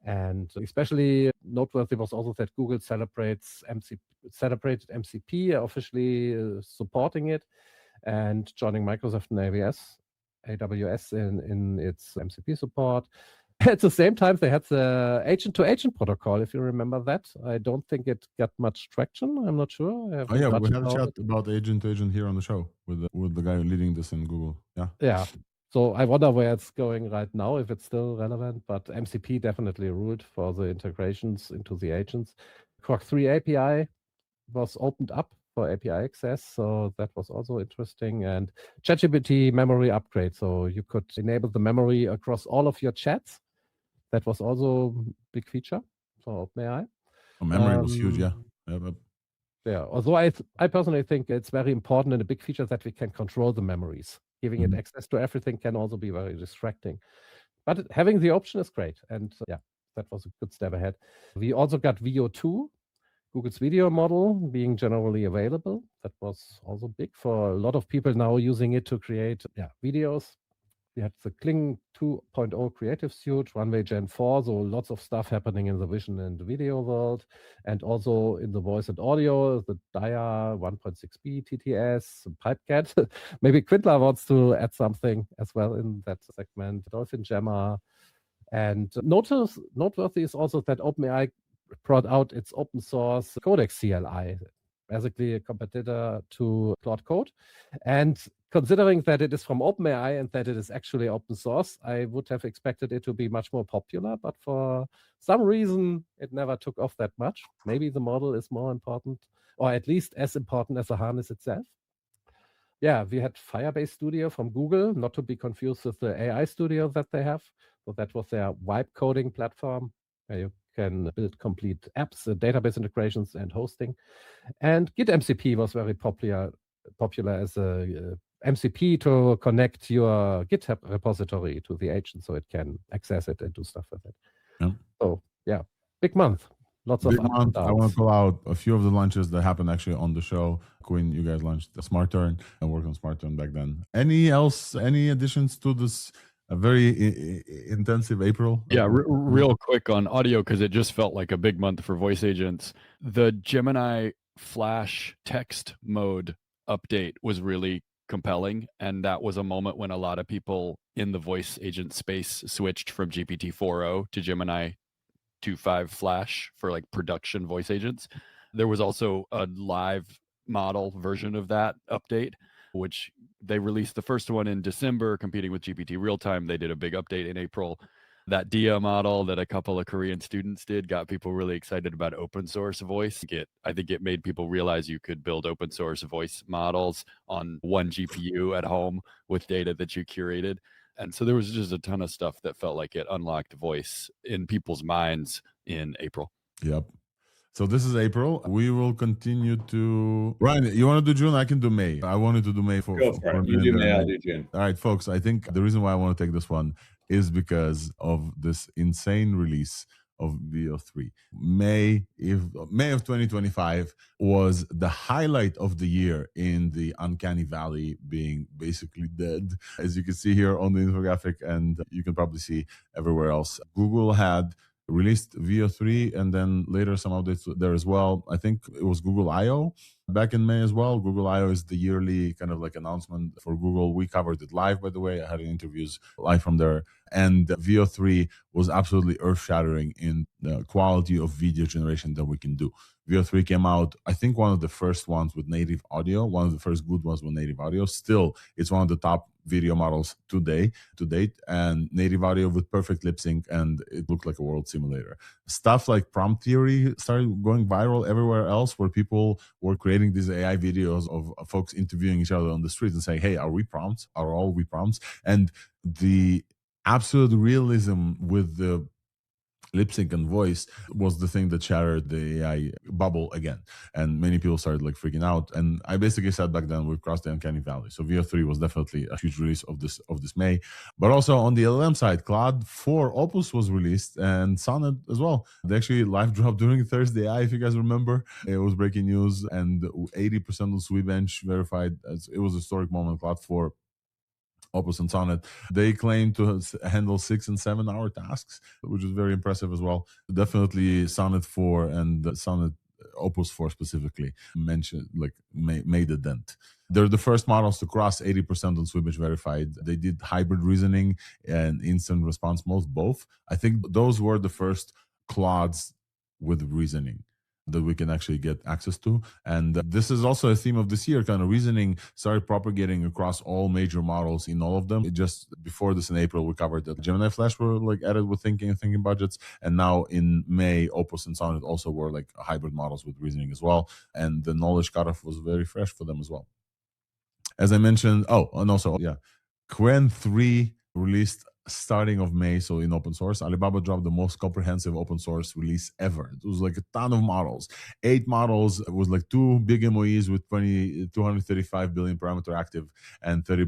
And especially noteworthy was also that Google celebrated MCP, officially supporting it, and joining Microsoft and AWS in its MCP support. At the same time, they had the agent-to-agent protocol, if you remember that. I don't think it got much traction. I'm not sure. We had a chat about agent-to-agent here on the show with the guy leading this in Google. Yeah. So I wonder where it's going right now, if it's still relevant. But MCP definitely ruled for the integrations into the agents. Quark 3 API was opened up for API access, so that was also interesting. And ChatGPT memory upgrade, so you could enable the memory across all of your chats. That was also a big feature for OpenAI. Memory was huge, yeah. Although I personally think it's very important and a big feature that we can control the memories. Giving it access to everything can also be very distracting. But having the option is great. And that was a good step ahead. We also got VO2, Google's video model, being generally available. That was also big for a lot of people now using it to create videos. We had the Kling 2.0 Creative Suite, Runway Gen 4, so lots of stuff happening in the vision and video world, and also in the voice and audio, the Dia 1.6B TTS, PipeCat. Maybe Kwindla wants to add something as well in that segment, Dolphin Gemma. And noteworthy is also that OpenAI brought out its open source Codex CLI, basically a competitor to Claude Code. And considering that it is from OpenAI and that it is actually open source, I would have expected it to be much more popular, but for some reason, it never took off that much. Maybe the model is more important, or at least as important as the harness itself. Yeah, we had Firebase Studio from Google, not to be confused with the AI Studio that they have. So that was their vibe coding platform, where you can build complete apps, database integrations, and hosting. And Git MCP was very popular as a MCP to connect your GitHub repository to the agent so it can access it and do stuff with it. Yeah. So big month. Lots of big month. I want to call out a few of the launches that happened actually on the show. Quinn, you guys launched Smart Turn and worked on Smart Turn back then. Any additions to this a very intensive April? Yeah, real quick on audio, because it just felt like a big month for voice agents. The Gemini Flash text mode update was really compelling, and that was a moment when a lot of people in the voice agent space switched from GPT 4.0 to Gemini 2.5 Flash for like production voice agents. There was also a live model version of that update, which they released the first one in December, competing with GPT Real-Time. They did a big update in April. That Dia model that a couple of Korean students did got people really excited about open source voice. I think it made people realize you could build open source voice models on one GPU at home with data that you curated. And so there was just a ton of stuff that felt like it unlocked voice in people's minds in April. Yep. So this is April. We will continue to... Ryan, you want to do June? I can do May. I wanted to do May for... Go for it. You do May, I'll do June. All right, folks. I think the reason why I want to take this one is because of this insane release of VO3. May of 2025 was the highlight of the year in the Uncanny Valley being basically dead. As you can see here on the infographic, and you can probably see everywhere else. Google had released VO3 and then later some updates there as well. I think it was Google I/O back in May as well. Google I/O is the yearly kind of like announcement for Google. We covered it live, by the way. I had interviews live from there. And VO3 was absolutely earth-shattering in the quality of video generation that we can do. VO3 came out, I think, one of the first ones with native audio, one of the first good ones with native audio. Still, it's one of the top video models to date, and native audio with perfect lip sync, and it looked like a world simulator. Stuff like prompt theory started going viral everywhere else, where people were creating these AI videos of folks interviewing each other on the street and saying, hey, are we prompts? Are all we prompts? And the absolute realism with the lip sync and voice was the thing that shattered the AI bubble again. And many people started like freaking out. And I basically said back then we've crossed the uncanny valley. So VO3 was definitely a huge release of this May. But also on the LLM side, Claude 4 Opus was released and Sonnet as well. They actually live dropped during ThursdAI, if you guys remember. It was breaking news, and 80% of Sweetbench verified. It was a historic moment. Claude 4 Opus and Sonnet, they claim to handle 6 and 7 hour tasks, which is very impressive as well. Definitely Sonnet 4 and Sonnet Opus 4 specifically made a dent. They're the first models to cross 80% on Sweetbench verified. They did hybrid reasoning and instant response modes, both. I think those were the first Claudes with reasoning that we can actually get access to. And this is also a theme of this year. Kind of reasoning started propagating across all major models in all of them. It just before this in April, we covered that Gemini Flash were like added with thinking and thinking budgets. And now in May, Opus and Sonnet also were like hybrid models with reasoning as well. And the knowledge cutoff was very fresh for them as well. As I mentioned, and also, Qwen 3 released starting of May, so in open source. Alibaba dropped the most comprehensive open source release ever. It was like a ton of models. 8 models. It was like 2 big MOEs with 235 billion parameter active and 30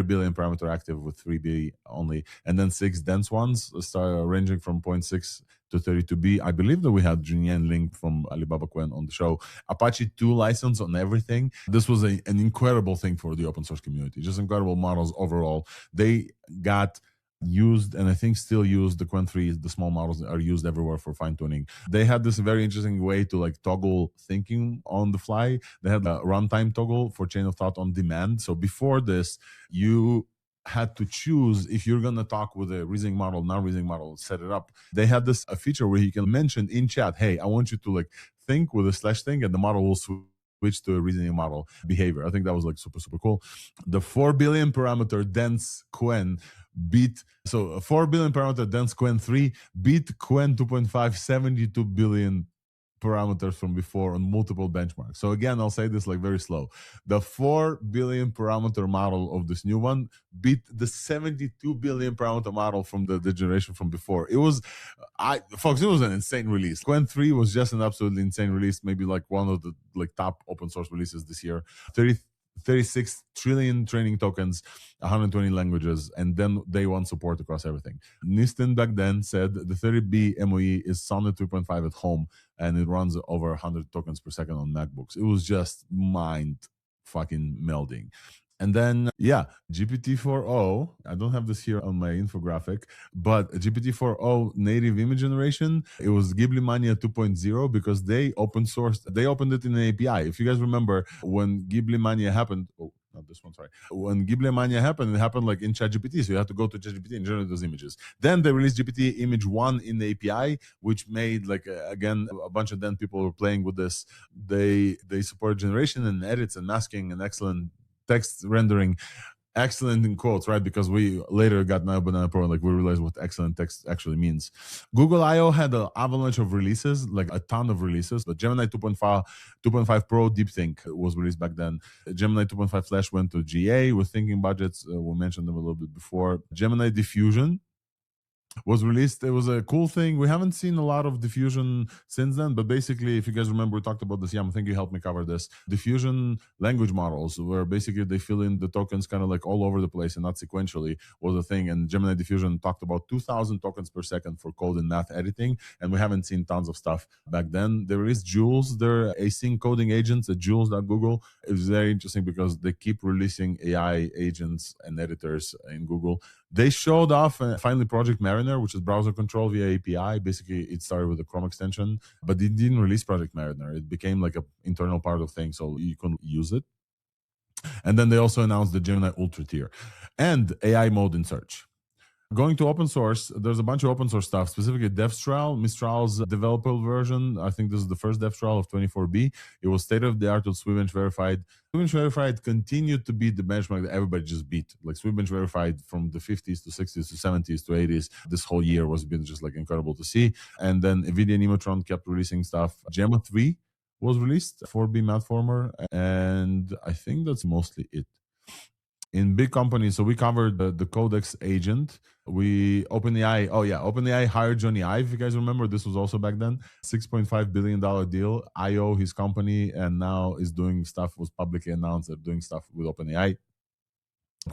billion parameter active with 3B only. And then 6 dense ones ranging from 0.6 to 32B. I believe that we had Junyan Link from Alibaba Qwen on the show. Apache 2 license on everything. This was an incredible thing for the open source community. Just incredible models overall. They got used, and I think still used, the Qwen 3, the small models are used everywhere for fine tuning. They had this very interesting way to like toggle thinking on the fly. They had a runtime toggle for chain of thought on demand. So before this, you had to choose if you're going to talk with a reasoning model, non-reasoning model, set it up. They had this a feature where you can mention in chat, hey, I want you to like think with a slash thing, and the model will switch to a reasoning model behavior. I think that was like super, super cool. The 4 billion parameter dense Qwen beat, so a 4 billion parameter dense Qwen 3 beat Qwen 2.5 72 billion parameters from before on multiple benchmarks. So again, I'll say this like very slow. The 4 billion parameter model of this new one beat the 72 billion parameter model from the generation from before. It was, folks, it was an insane release. Qwen 3 was just an absolutely insane release, maybe like one of the like top open source releases this year. 36 trillion training tokens, 120 languages, and then day one support across everything. Nisten back then said the 30B MOE is Sonnet 3.5 at home, and it runs over 100 tokens per second on MacBooks. It was just mind fucking melding. And then, GPT-4o, I don't have this here on my infographic, but GPT-4o native image generation, it was Ghibli Mania 2.0 because they opened it in an API. If you guys remember, when Ghibli Mania happened, not this one, sorry. When Ghibli Mania happened, it happened like in ChatGPT, so you have to go to ChatGPT and generate those images. Then they released GPT Image 1 in the API, which made like, again, a bunch of then people were playing with this. They support generation and edits and masking and excellent text rendering, excellent in quotes, right? Because we later got Banana Pro and like we realized what excellent text actually means. Google I/O had an avalanche of releases, like a ton of releases. The Gemini 2.5 Pro DeepThink was released back then. Gemini 2.5 Flash went to GA with thinking budgets. We mentioned them a little bit before. Gemini Diffusion was released. It was a cool thing. We haven't seen a lot of diffusion since then, but basically, if you guys remember, we talked about this. Yam, I think you helped me cover this. Diffusion language models, where basically they fill in the tokens kind of like all over the place and not sequentially, was a thing. And Gemini Diffusion talked about 2,000 tokens per second for code and math editing, and we haven't seen tons of stuff back then. They released Jules, their async coding agents at Jules.Google. It was very interesting because they keep releasing AI agents and editors in Google. They showed off finally Project Mariner, which is browser control via API. Basically, it started with a Chrome extension, but it didn't release Project Mariner. It became like an internal part of things, so you can use it. And then they also announced the Gemini Ultra tier and AI mode in search. Going to open source, there's a bunch of open source stuff, specifically DevStral, Mistral's developer version. I think this is the first DevStral of 24B. It was state-of-the-art with Sweetbench Verified. Sweetbench Verified continued to be the benchmark that everybody just beat. Like Sweetbench Verified from the 50s to 60s to 70s to 80s. This whole year was been just like incredible to see. And then NVIDIA Nemotron kept releasing stuff. Gemma 3 was released, 4B Matformer. And I think that's mostly it. In big companies, so we covered the Codex agent. OpenAI hired Johnny Ive, if you guys remember. This was also back then. $6.5 billion deal. IO, his company, and now is doing stuff, was publicly announced, they're doing stuff with OpenAI.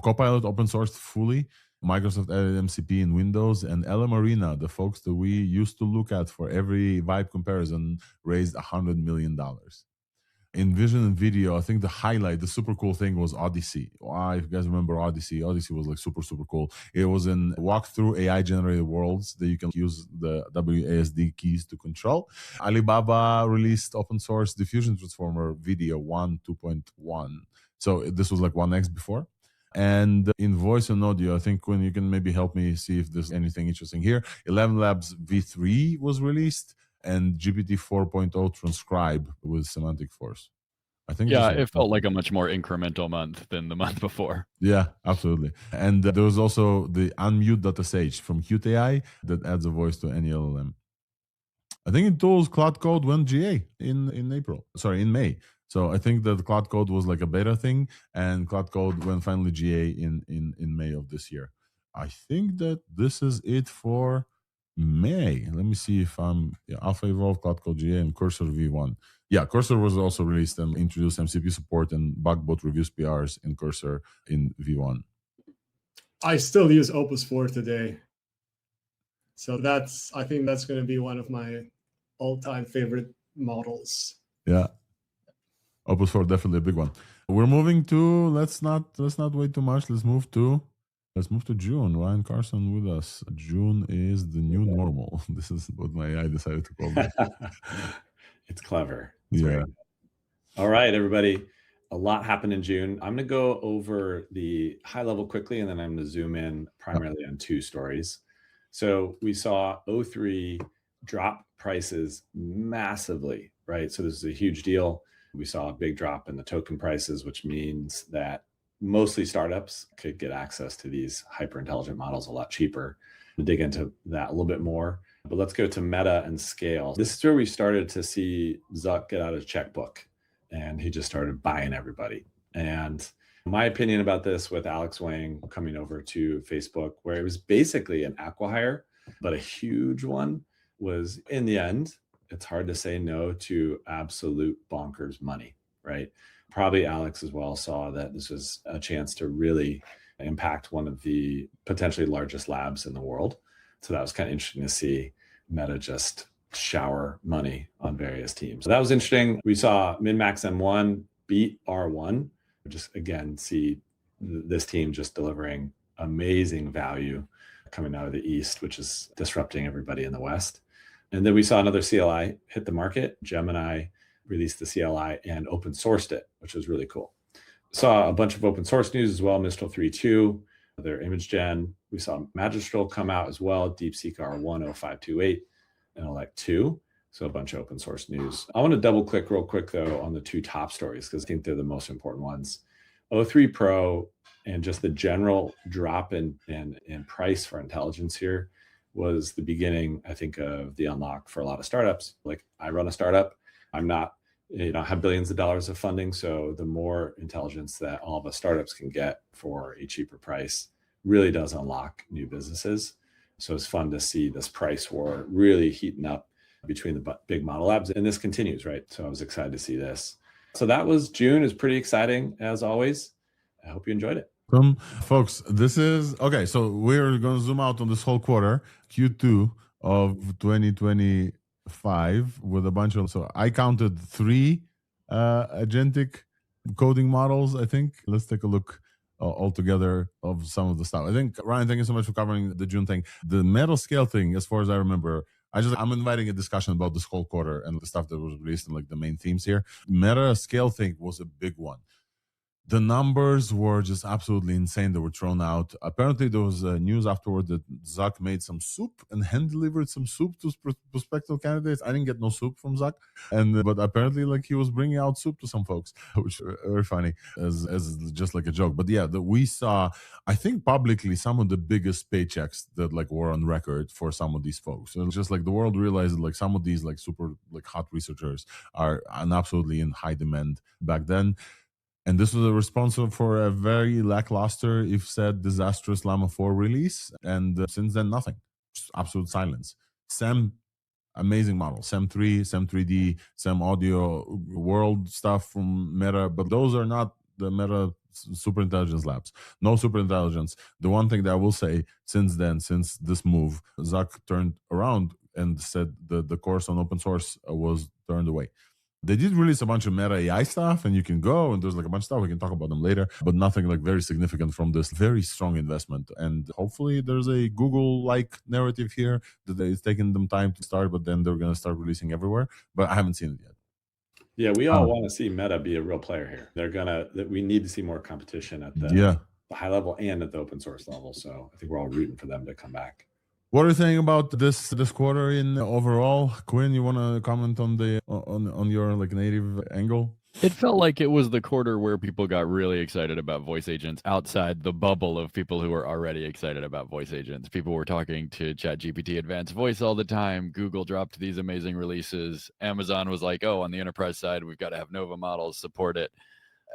Copilot open sourced fully. Microsoft added MCP in Windows, and LM Arena, the folks that we used to look at for every vibe comparison, raised $100 million. In vision and video, I think the highlight, the super cool thing was Odyssey. If you guys remember Odyssey was like super, super cool. It was in walkthrough AI generated worlds that you can use the WASD keys to control. Alibaba released open source diffusion transformer video 1.2.1. So this was like 1x before. And in voice and audio, I think when you can maybe help me see if there's anything interesting here. 11 Labs V3 was released. And GPT 4.0 transcribe with semantic force. I think it felt like a much more incremental month than the month before. Yeah, absolutely. And there was also the unmute.sh from Qt.ai that adds a voice to any LLM. I think in tools, Cloud Code went GA in May. So I think that Cloud Code was like a beta thing, and Cloud Code went finally GA in May of this year. I think that this is it for May. Let me see if Alpha Evolve, Cloud Code GA, and Cursor V1. Yeah, Cursor was also released and introduced MCP support and Bugbot reviews PRs in Cursor in V1. I still use Opus 4 today. So I think that's going to be one of my all-time favorite models. Yeah. Opus 4, definitely a big one. We're moving to, let's not wait too much. Let's move to June. Ryan Carson with us. June is the new normal. This is what my AI decided to call it. It's clever. It's great. All right, everybody. A lot happened in June. I'm going to go over the high level quickly, and then I'm going to zoom in primarily on two stories. So we saw O3 drop prices massively, right? So this is a huge deal. We saw a big drop in the token prices, which means that mostly startups could get access to these hyper intelligent models a lot cheaper. We'll dig into that a little bit more, but let's go to Meta and scale. This is where we started to see Zuck get out his checkbook, and he just started buying everybody. And my opinion about this, with Alex Wang coming over to Facebook, where it was basically an acqui-hire, but a huge one, was in the end, it's hard to say no to absolute bonkers money, right? Probably Alex as well saw that this was a chance to really impact one of the potentially largest labs in the world. So that was kind of interesting to see Meta just shower money on various teams. So that was interesting. We saw MinMax M1 beat R1. Just again, see this team just delivering amazing value coming out of the East, which is disrupting everybody in the West. And then we saw another CLI hit the market. Gemini released the CLI and open sourced it, which was really cool. Saw a bunch of open source news as well. Mistral 3.2, their image gen. We saw Magistral come out as well. DeepSeek R1 0528 and Elect 2. So a bunch of open source news. I want to double click real quick though on the two top stories, because I think they're the most important ones. O3 Pro and just the general drop in price for intelligence here was the beginning, I think, of the unlock for a lot of startups. Like, I run a startup. I'm not, have billions of dollars of funding. So the more intelligence that all of us startups can get for a cheaper price really does unlock new businesses. So it's fun to see this price war really heating up between the big model labs. And this continues, right? So I was excited to see this. So that was June. Is pretty exciting as always. I hope you enjoyed it. Folks, this is, okay, so we're going to zoom out on this whole quarter, Q2 of 2025 with a bunch of, so I counted 3 agentic coding models, I think. Let's take a look altogether of some of the stuff. I think, Ryan, thank you so much for covering the June thing. The meta scale thing, as far as I remember, I'm inviting a discussion about this whole quarter and the stuff that was released and like the main themes here. Meta scale thing was a big one. The numbers were just absolutely insane. They were thrown out. Apparently, there was news afterward that Zuck made some soup and hand-delivered some soup to prospective candidates. I didn't get no soup from Zuck, but apparently, like, he was bringing out soup to some folks, which are very funny as just like a joke. But yeah, we saw, I think publicly, some of the biggest paychecks that like were on record for some of these folks. So just like the world realized that like some of these like super like hot researchers are absolutely in high demand back then. And this was a response for a very lackluster, if said, disastrous Llama 4 release. And since then, nothing. Just absolute silence. SEM, amazing model. SEM 3, SEM 3D, SEM audio, world stuff from Meta. But those are not the Meta superintelligence labs. No superintelligence. The one thing that I will say since then, since this move, Zuck turned around and said the course on open source was turned away. They did release a bunch of Meta AI stuff, and you can go, and there's like a bunch of stuff. We can talk about them later, but nothing like very significant from this very strong investment. And hopefully there's a Google-like narrative here that it's taking them time to start, but then they're going to start releasing everywhere. But I haven't seen it yet. Yeah, we all want to see Meta be a real player here. We need to see more competition at the high level and at the open source level. So I think we're all rooting for them to come back. What are you saying about this quarter in overall? Quinn, you want to comment on the on your like native angle? It felt like it was the quarter where people got really excited about voice agents outside the bubble of people who were already excited about voice agents. People were talking to ChatGPT Advanced Voice all the time. Google dropped these amazing releases. Amazon was like, oh, on the enterprise side, we've got to have Nova models support it.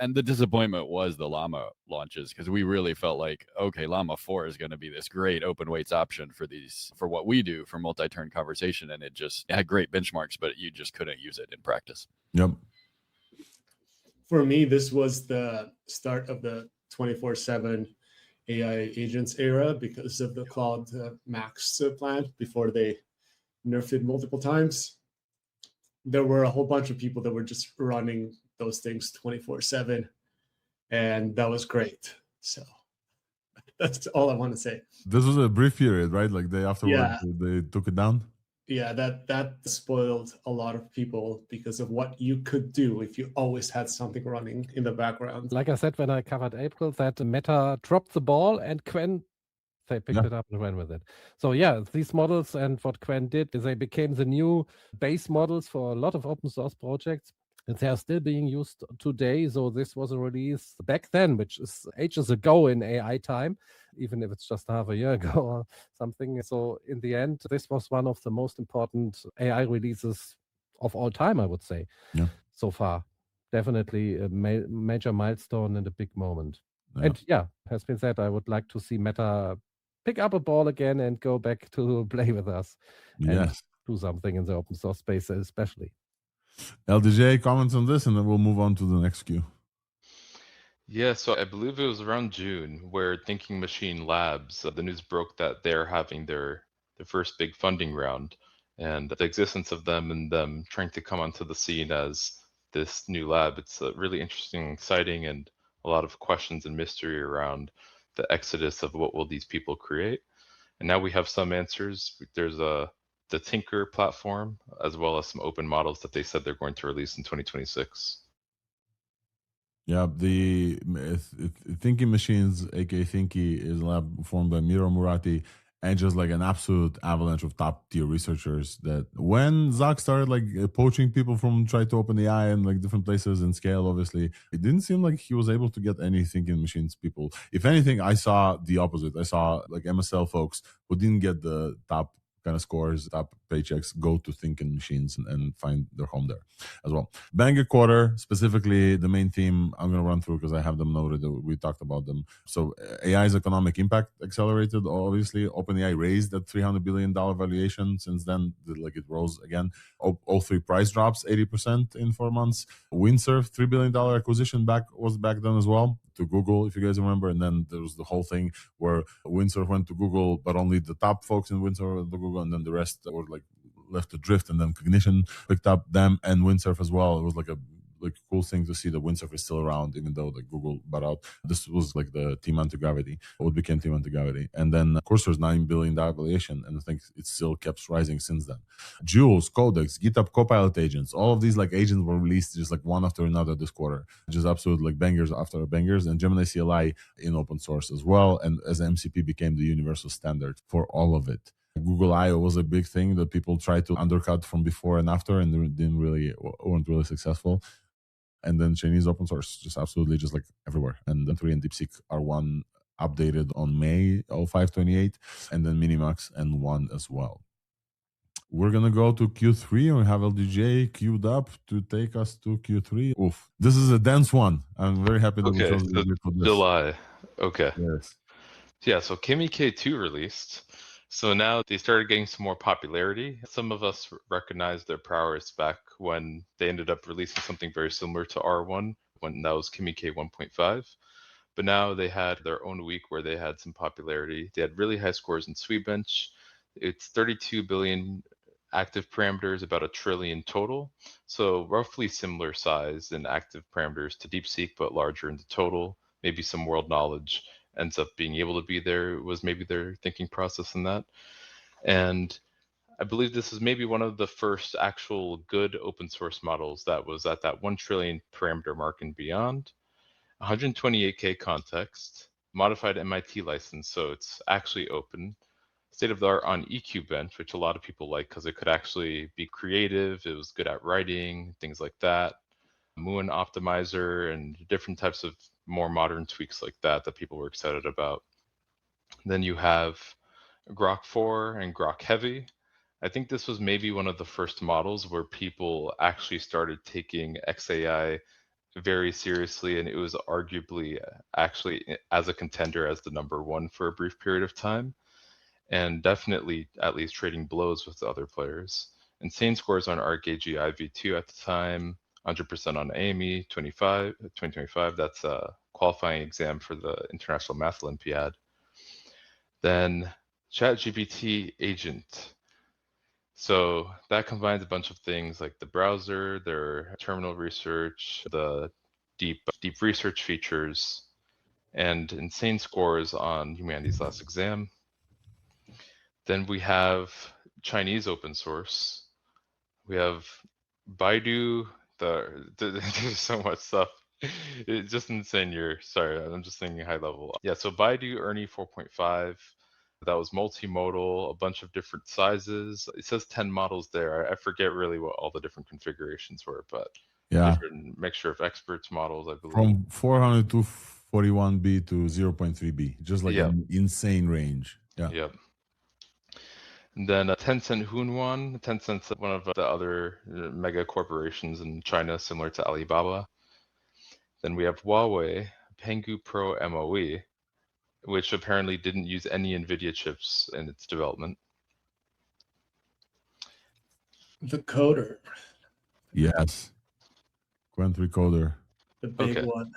And the disappointment was the Llama launches, because we really felt like, okay, Llama 4 is going to be this great open weights option for what we do for multi-turn conversation. And it had great benchmarks, but you just couldn't use it in practice. Yep. For me, this was the start of the 24/7 AI agents era because of the Claude Max plan before they nerfed it multiple times. There were a whole bunch of people that were just running those things 24/7, and that was great. So that's all I want to say. This was a brief period, right? Like they took it down. Yeah, that spoiled a lot of people because of what you could do if you always had something running in the background. Like I said when I covered April, that Meta dropped the ball and Qwen, they picked it up and ran with it. So yeah, these models and what Qwen did is they became the new base models for a lot of open source projects. And they are still being used today. So this was a release back then, which is ages ago in AI time, even if it's just half a year ago or something. So in the end, this was one of the most important AI releases of all time, I would say, so far. Definitely a major milestone and a big moment. Yeah. And yeah, has been said, I would like to see Meta pick up a ball again and go back to play with us and do something in the open source space especially. LDJ, comments on this, and then we'll move on to the next queue. Yeah, so I believe it was around June where Thinking Machine Labs, the news broke that they're having their first big funding round, and the existence of them and them trying to come onto the scene as this new lab. It's really interesting, exciting, and a lot of questions and mystery around the exodus of what will these people create. And now we have some answers. There's the Tinker platform, as well as some open models that they said they're going to release in 2026. Yeah, the Thinking Machines, aka Thinky, is a lab formed by Miro Murati, and just like an absolute avalanche of top tier researchers that when Zuck started like poaching people from Try to Open AI and like different places and scale, obviously, it didn't seem like he was able to get any Thinking Machines people. If anything, I saw the opposite. I saw like MSL folks who didn't get the top kind of scores, top paychecks, go to Thinking Machines and find their home there as well. Banger quarter, specifically the main theme I'm going to run through because I have them noted. We talked about them. So AI's economic impact accelerated. Obviously, OpenAI raised that $300 billion valuation. Since then, like it rose again. O3 price drops 80% in 4 months. Windsurf, $3 billion acquisition was back then as well to Google, if you guys remember. And then there was the whole thing where Windsurf went to Google, but only the top folks in Windsurf went to Google, and then the rest were like left adrift. And then Cognition picked up them and Windsurf as well. It was like a like cool thing to see the windsurfer is still around, even though like Google bought out. This was like the team anti-gravity, what became team anti-gravity. And then of course there's $9 billion valuation, and I think it still kept rising since then. Jules, Codex, GitHub Copilot agents, all of these like agents were released just like one after another this quarter, just absolute like bangers after bangers. And Gemini CLI in open source as well, and as MCP became the universal standard for all of it. Google I/O was a big thing that people tried to undercut from before and after, and weren't really successful. And then Chinese open source, just absolutely just like everywhere. And then 3 and DeepSeek R1 updated on May 05/28, and then Minimax and 1 as well. We're gonna go to Q3, and we have LDJ queued up to take us to Q3. Oof, this is a dense one. I'm very happy that we chose so for this. July. Okay. Yes. Yeah, so Kimi K2 released. So now they started getting some more popularity. Some of us recognized their prowess back when they ended up releasing something very similar to R1, when that was Kimi K 1.5. But now they had their own week where they had some popularity. They had really high scores in Sweetbench. It's 32 billion active parameters, about 1 trillion total. So roughly similar size in active parameters to DeepSeek, but larger in the total. Maybe some world knowledge ends up being able to be there, was maybe their thinking process in that. And I believe this is maybe one of the first actual good open source models that was at that 1 trillion parameter mark and beyond. 128K context, modified MIT license, so it's actually open. State of the art on EQ Bench, which a lot of people like because it could actually be creative. It was good at writing, things like that. Moon optimizer and different types of more modern tweaks like that people were excited about. Then you have Grok 4 and Grok Heavy. I think this was maybe one of the first models where people actually started taking XAI very seriously, and it was arguably actually as a contender as the #1 for a brief period of time, and definitely at least trading blows with the other players. Insane scores on ArcAGI IV2 at the time, 100% on AME 2025. That's a qualifying exam for the International Math Olympiad. Then ChatGPT agent. So that combines a bunch of things like the browser, their terminal research, the deep research features, and insane scores on Humanities Last Exam. Then we have Chinese open source. We have Baidu. There's so much stuff. It's just insane. Sorry, I'm just thinking high level. Yeah, so Baidu Ernie 4.5. That was multimodal, a bunch of different sizes. It says 10 models there. I forget really what all the different configurations were, but yeah, different mixture of experts models, I believe. From 400 to 41B to 0.3B, just like an insane range. Yeah. Yep. And then Tencent Hunhuan. Tencent's one of the other mega corporations in China, similar to Alibaba. Then we have Huawei, Pengu Pro MOE, which apparently didn't use any NVIDIA chips in its development. The coder. Yes. Qwen 3 coder. The big one.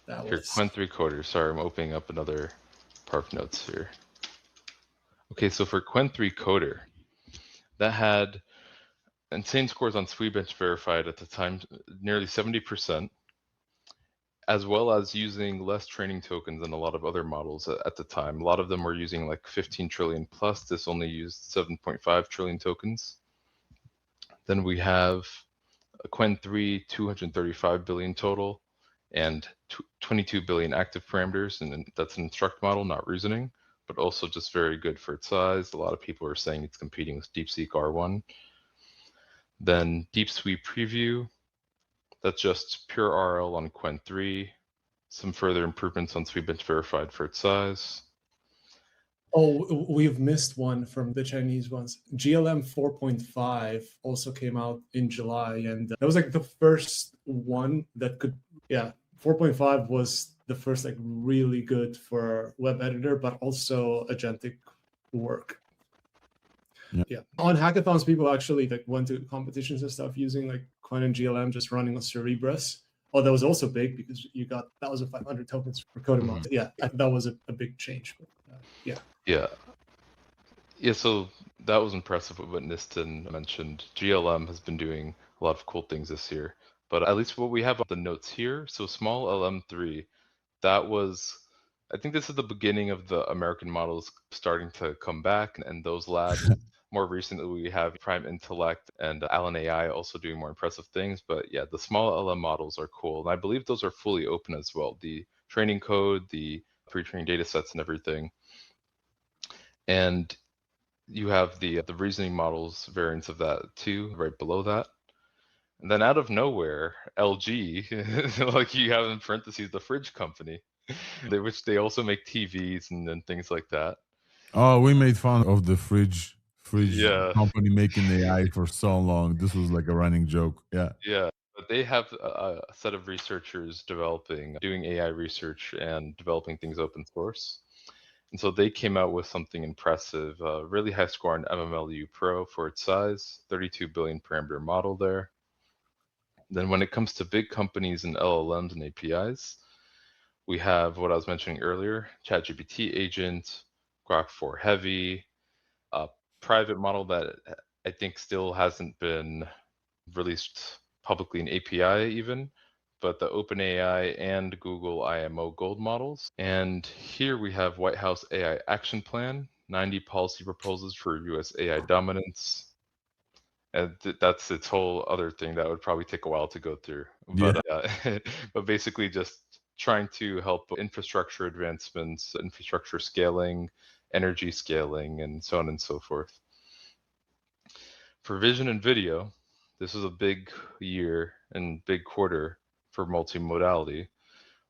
Here, Qwen 3 coder. Sorry, I'm opening up another park notes here. Okay, so for Qwen 3 coder, that had insane scores on Sweetbench verified at the time, nearly 70%, as well as using less training tokens than a lot of other models at the time. A lot of them were using like 15 trillion plus. This only used 7.5 trillion tokens. Then we have a Qwen 3, 235 billion total, and 22 billion active parameters, and that's an instruct model, not reasoning, but also just very good for its size. A lot of people are saying it's competing with DeepSeek R1. Then DeepSweep Preview, that's just pure RL on Qwen 3. Some further improvements on Sweetbench verified for its size. Oh, we've missed one from the Chinese ones. GLM 4.5 also came out in July, and that was like the first one that could, 4.5 was the first like really good for web editor, but also agentic work. Yeah. On hackathons, people actually like went to competitions and stuff using like Qwen and GLM just running on Cerebras. Oh, that was also big because you got 1,500 tokens for code amount. Yeah, that was a big change. But, Yeah, so that was impressive what Nisten mentioned. GLM has been doing a lot of cool things this year. But at least what we have on the notes here, so small LM3, that was, I think this is the beginning of the American models starting to come back, and those labs. More recently, we have Prime Intellect and Alan AI also doing more impressive things. But yeah, the small LM models are cool. And I believe those are fully open as well. The training code, the pre-trained data sets and everything. And you have the reasoning models variants of that too, right below that. And then out of nowhere, LG, like you have in parentheses, the fridge company, which they also make TVs and things like that. Oh, we made fun of the fridge Yeah. company making AI for so long. This was like a running joke. Yeah. Yeah, but they have a set of researchers doing AI research and developing things open source. And so they came out with something impressive, really high score on MMLU Pro for its size, 32 billion parameter model there. Then when it comes to big companies and LLMs and APIs, we have what I was mentioning earlier, ChatGPT Agent, Grok 4 Heavy, a private model that I think still hasn't been released publicly an API even, but the OpenAI and Google IMO Gold models. And here we have White House AI Action Plan, 90 policy proposals for US AI dominance. And that's its whole other thing that would probably take a while to go through. But, but basically just trying to help infrastructure advancements, infrastructure scaling, energy scaling, and so on and so forth. For vision and video, this was a big year and big quarter for multimodality.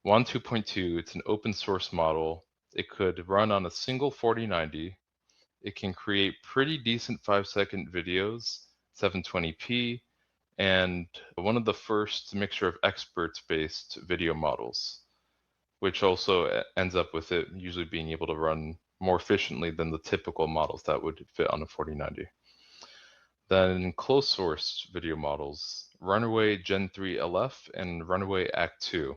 WAN 2.2, it's an open source model. It could run on a single 4090. It can create pretty decent 5-second videos, 720p, and one of the first mixture of experts-based video models, which also ends up with it usually being able to run more efficiently than the typical models that would fit on a 4090. Then closed-source video models, Runaway Gen 3 LF and Runaway Act 2.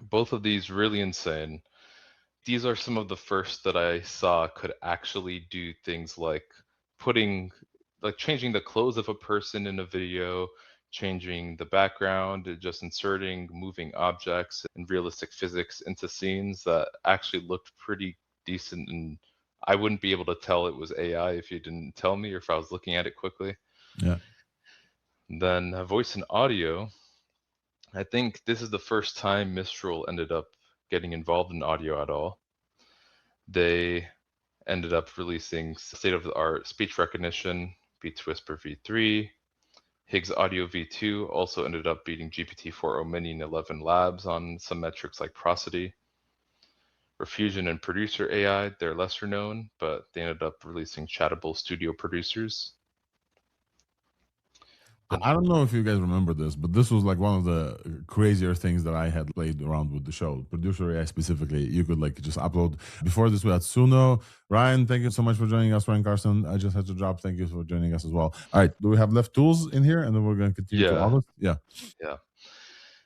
Both of these really insane. These are some of the first that I saw could actually do things like changing the clothes of a person in a video, changing the background, just inserting moving objects and realistic physics into scenes that actually looked pretty decent, and I wouldn't be able to tell it was AI if you didn't tell me or if I was looking at it quickly. Yeah. Then voice and audio. I think this is the first time Mistral ended up getting involved in audio at all. They ended up releasing state-of-the-art speech recognition, Beats Whisper v3. Higgs Audio v2 also ended up beating GPT-4o Mini and 11 Labs on some metrics like prosody. Refusion and Producer AI, they're lesser known, but they ended up releasing chattable studio producers. I don't know if you guys remember this, but this was like one of the crazier things that I had played around with the show. Producer AI specifically, you could like just upload. Before this, we had Suno. Ryan, thank you so much for joining us. Ryan Carson, I just had to drop. Thank you for joining us as well. All right, do we have left tools in here? And then we're going to continue to August? Yeah.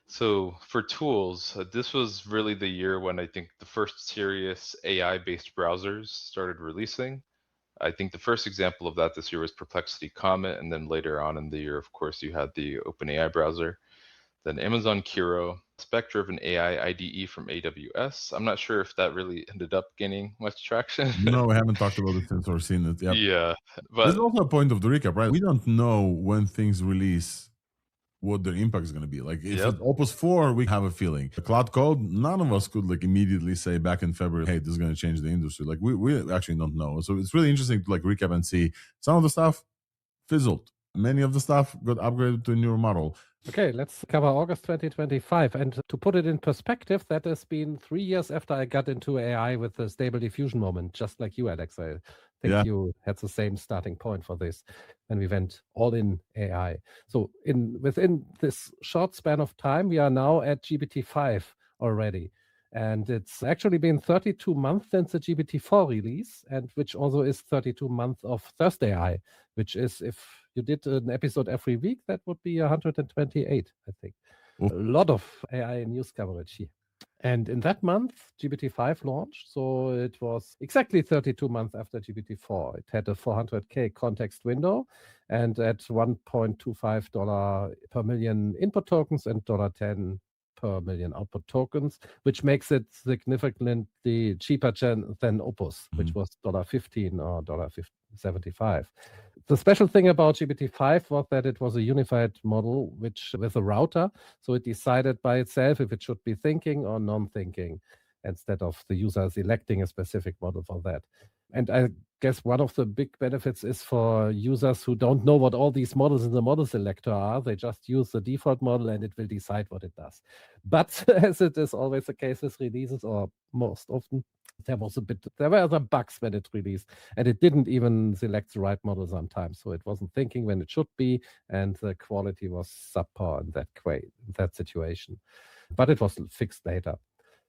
So for tools, this was really the year when I think the first serious AI-based browsers started releasing. I think the first example of that this year was Perplexity Comet, and then later on in the year, of course, you had the OpenAI browser. Then Amazon Kiro, spec-driven AI IDE from AWS. I'm not sure if that really ended up gaining much traction. No, we haven't talked about it since or seen it. Yep. Yeah, but there's also a point of the recap, right? We don't know when things release what their impact is going to be. Like if it's Opus 4, we have a feeling. The Cloud Code, none of us could like immediately say back in February, hey, this is going to change the industry. Like we actually don't know. So it's really interesting to like recap and see some of the stuff fizzled. Many of the stuff got upgraded to a newer model. Okay, let's cover August 2025. And to put it in perspective, that has been 3 years after I got into AI with the Stable Diffusion moment, just like you, Alex. I think you had the same starting point for this, and we went all in AI. So within this short span of time, we are now at GPT-5 already. And it's actually been 32 months since the GPT-4 release, and which also is 32 months of ThursdAI, which is, if you did an episode every week, that would be 128, I think. A lot of AI news coverage here. And in that month, GPT-5 launched. So it was exactly 32 months after GPT-4. It had a 400K context window and at $1.25 per million input tokens and $10 per million output tokens, which makes it significantly cheaper than Opus, which was $15 or $75. The special thing about GPT-5 was that it was a unified model with a router. So it decided by itself if it should be thinking or non-thinking instead of the user selecting a specific model for that. And I guess one of the big benefits is for users who don't know what all these models in the model selector are. They just use the default model and it will decide what it does. But as it is always the case with releases, or most often, there were other bugs when it released, and it didn't even select the right model sometimes. So it wasn't thinking when it should be, and the quality was subpar in that situation. But it was fixed later.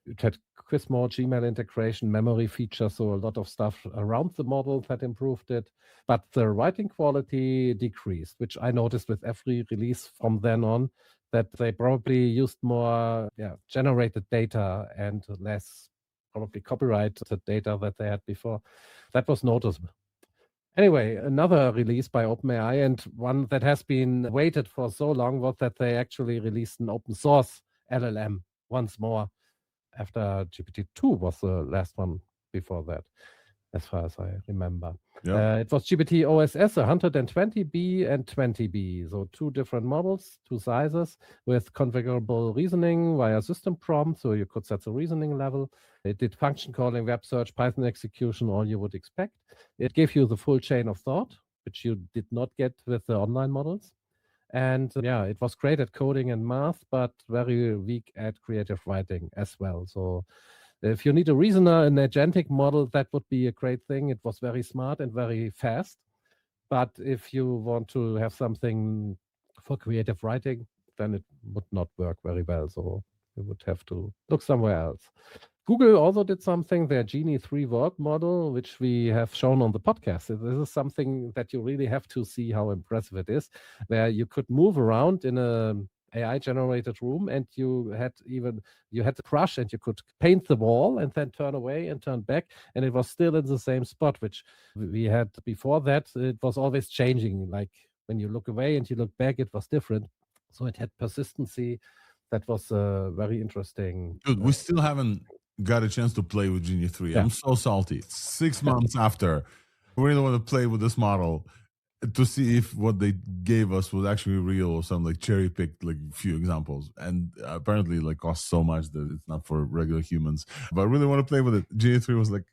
It had Quizmore, Gmail integration, memory features, so a lot of stuff around the model that improved it. But the writing quality decreased, which I noticed with every release from then on, that they probably used more generated data and less probably copyrighted data that they had before. That was noticeable. Anyway, another release by OpenAI, and one that has been waited for so long, was that they actually released an open source LLM once more after GPT-2 was the last one before that, as far as I remember. It was GPT OSS 120B and 20B, so two different models, two sizes, with configurable reasoning via system prompt, so you could set the reasoning level. It did function calling, web search, Python execution, all you would expect. It gave you the full chain of thought, which you did not get with the online models. And it was great at coding and math, but very weak at creative writing as well. So if you need a reasoner, an agentic model, that would be a great thing. It was very smart and very fast. But if you want to have something for creative writing, then it would not work very well. So you would have to look somewhere else. Google also did something, their Genie 3 word model, which we have shown on the podcast. This is something that you really have to see how impressive it is, where you could move around in a AI-generated room, and you had the brush, and you could paint the wall and then turn away and turn back, and it was still in the same spot, which we had before that. It was always changing. Like when you look away and you look back, it was different. So it had persistency. That was very interesting. Dude, we still haven't got a chance to play with Genie 3. I'm so salty. 6 months after, we really want to play with this model to see if what they gave us was actually real or some like cherry picked like few examples, and apparently like cost so much that it's not for regular humans. But I really want to play with it. Genie 3 was like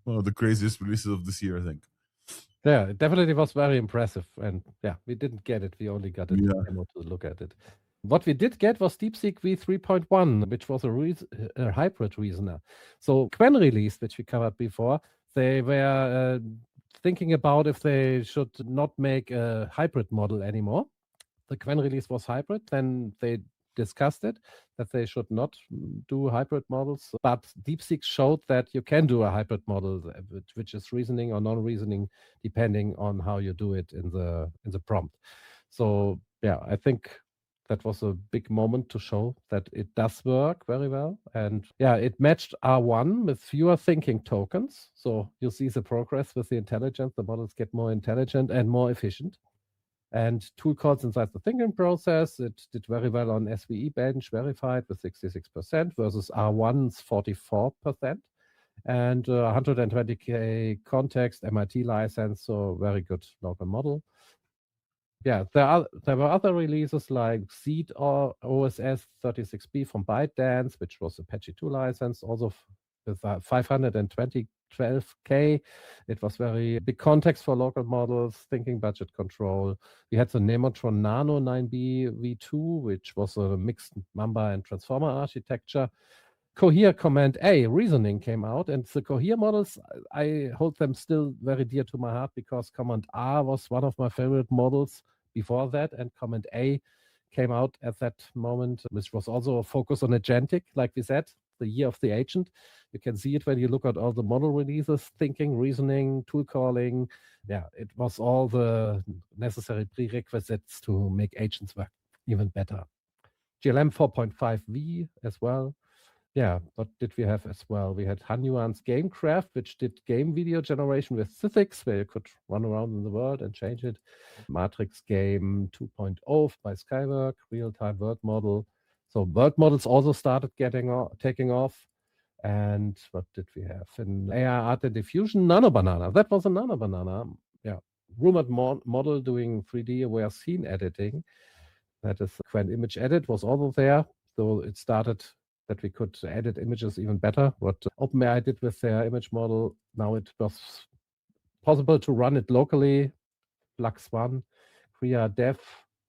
one of the craziest releases of this year, I think. Yeah, it definitely was very impressive, and we didn't get it. We only got it to look at it. What we did get was DeepSeek V3.1, which was a hybrid reasoner. So Qwen release, which we covered before, they were thinking about if they should not make a hybrid model anymore. The Qwen release was hybrid. Then they discussed it, that they should not do hybrid models. But DeepSeek showed that you can do a hybrid model, which is reasoning or non-reasoning, depending on how you do it in the prompt. So I think that was a big moment to show that it does work very well. And it matched R1 with fewer thinking tokens. So you see the progress with the intelligence. The models get more intelligent and more efficient. And tool calls inside the thinking process, it did very well on SVE bench verified with 66% versus R1's 44%. And 120K context, MIT license, so very good local model. There were other releases like Seed or OSS 36B from ByteDance, which was Apache 2 license, also with 512K. It was very big context for local models, thinking budget control. We had the Nemotron Nano 9B V2, which was a mixed number and transformer architecture. Cohere Command A reasoning came out, and the Cohere models, I hold them still very dear to my heart because Command R was one of my favorite models before that, and Command A came out at that moment, which was also a focus on agentic, like we said, the year of the agent. You can see it when you look at all the model releases, thinking, reasoning, tool calling. It was all the necessary prerequisites to make agents work even better. GLM 4.5V as well. Yeah, what did we have as well? We had Hanuan's Gamecraft, which did game video generation with physics, where you could run around in the world and change it. Matrix Game 2.0 by Skywork, real-time world model. So world models also started taking off. And what did we have? In AI art and diffusion, Nano Banana. That was a Nano Banana. Yeah, rumored model doing 3D aware scene editing. That is Qwen Image Edit was also there. So it started that we could edit images even better. What OpenAI did with their image model, now it was possible to run it locally. Flux One, Kriya Dev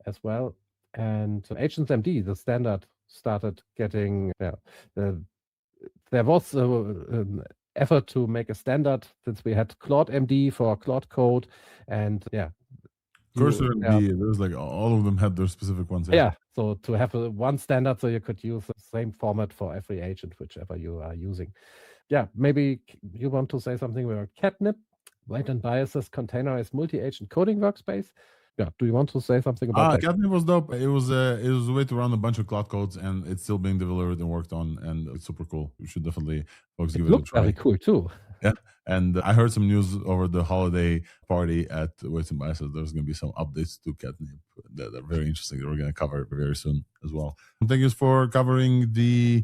as well. And Agents MD, the standard, started getting, there was an effort to make a standard since we had Claude MD for Claude Code. And Cursor MD, there's like all of them had their specific ones. Yeah, so to have one standard so you could use the same format for every agent, whichever you are using. Yeah, maybe you want to say something about Catnip, Weight and Biases containerized multi-agent coding workspace. Yeah, do you want to say something about that? Catnip was dope. It was a way to run a bunch of cloud codes, and it's still being developed and worked on, and it's super cool. You should definitely folks give it a try. Very cool too. Yeah, and I heard some news over the holiday party at Weights and Biases. There's going to be some updates to Catnip that are very interesting that we're going to cover very soon as well. Thank you for covering the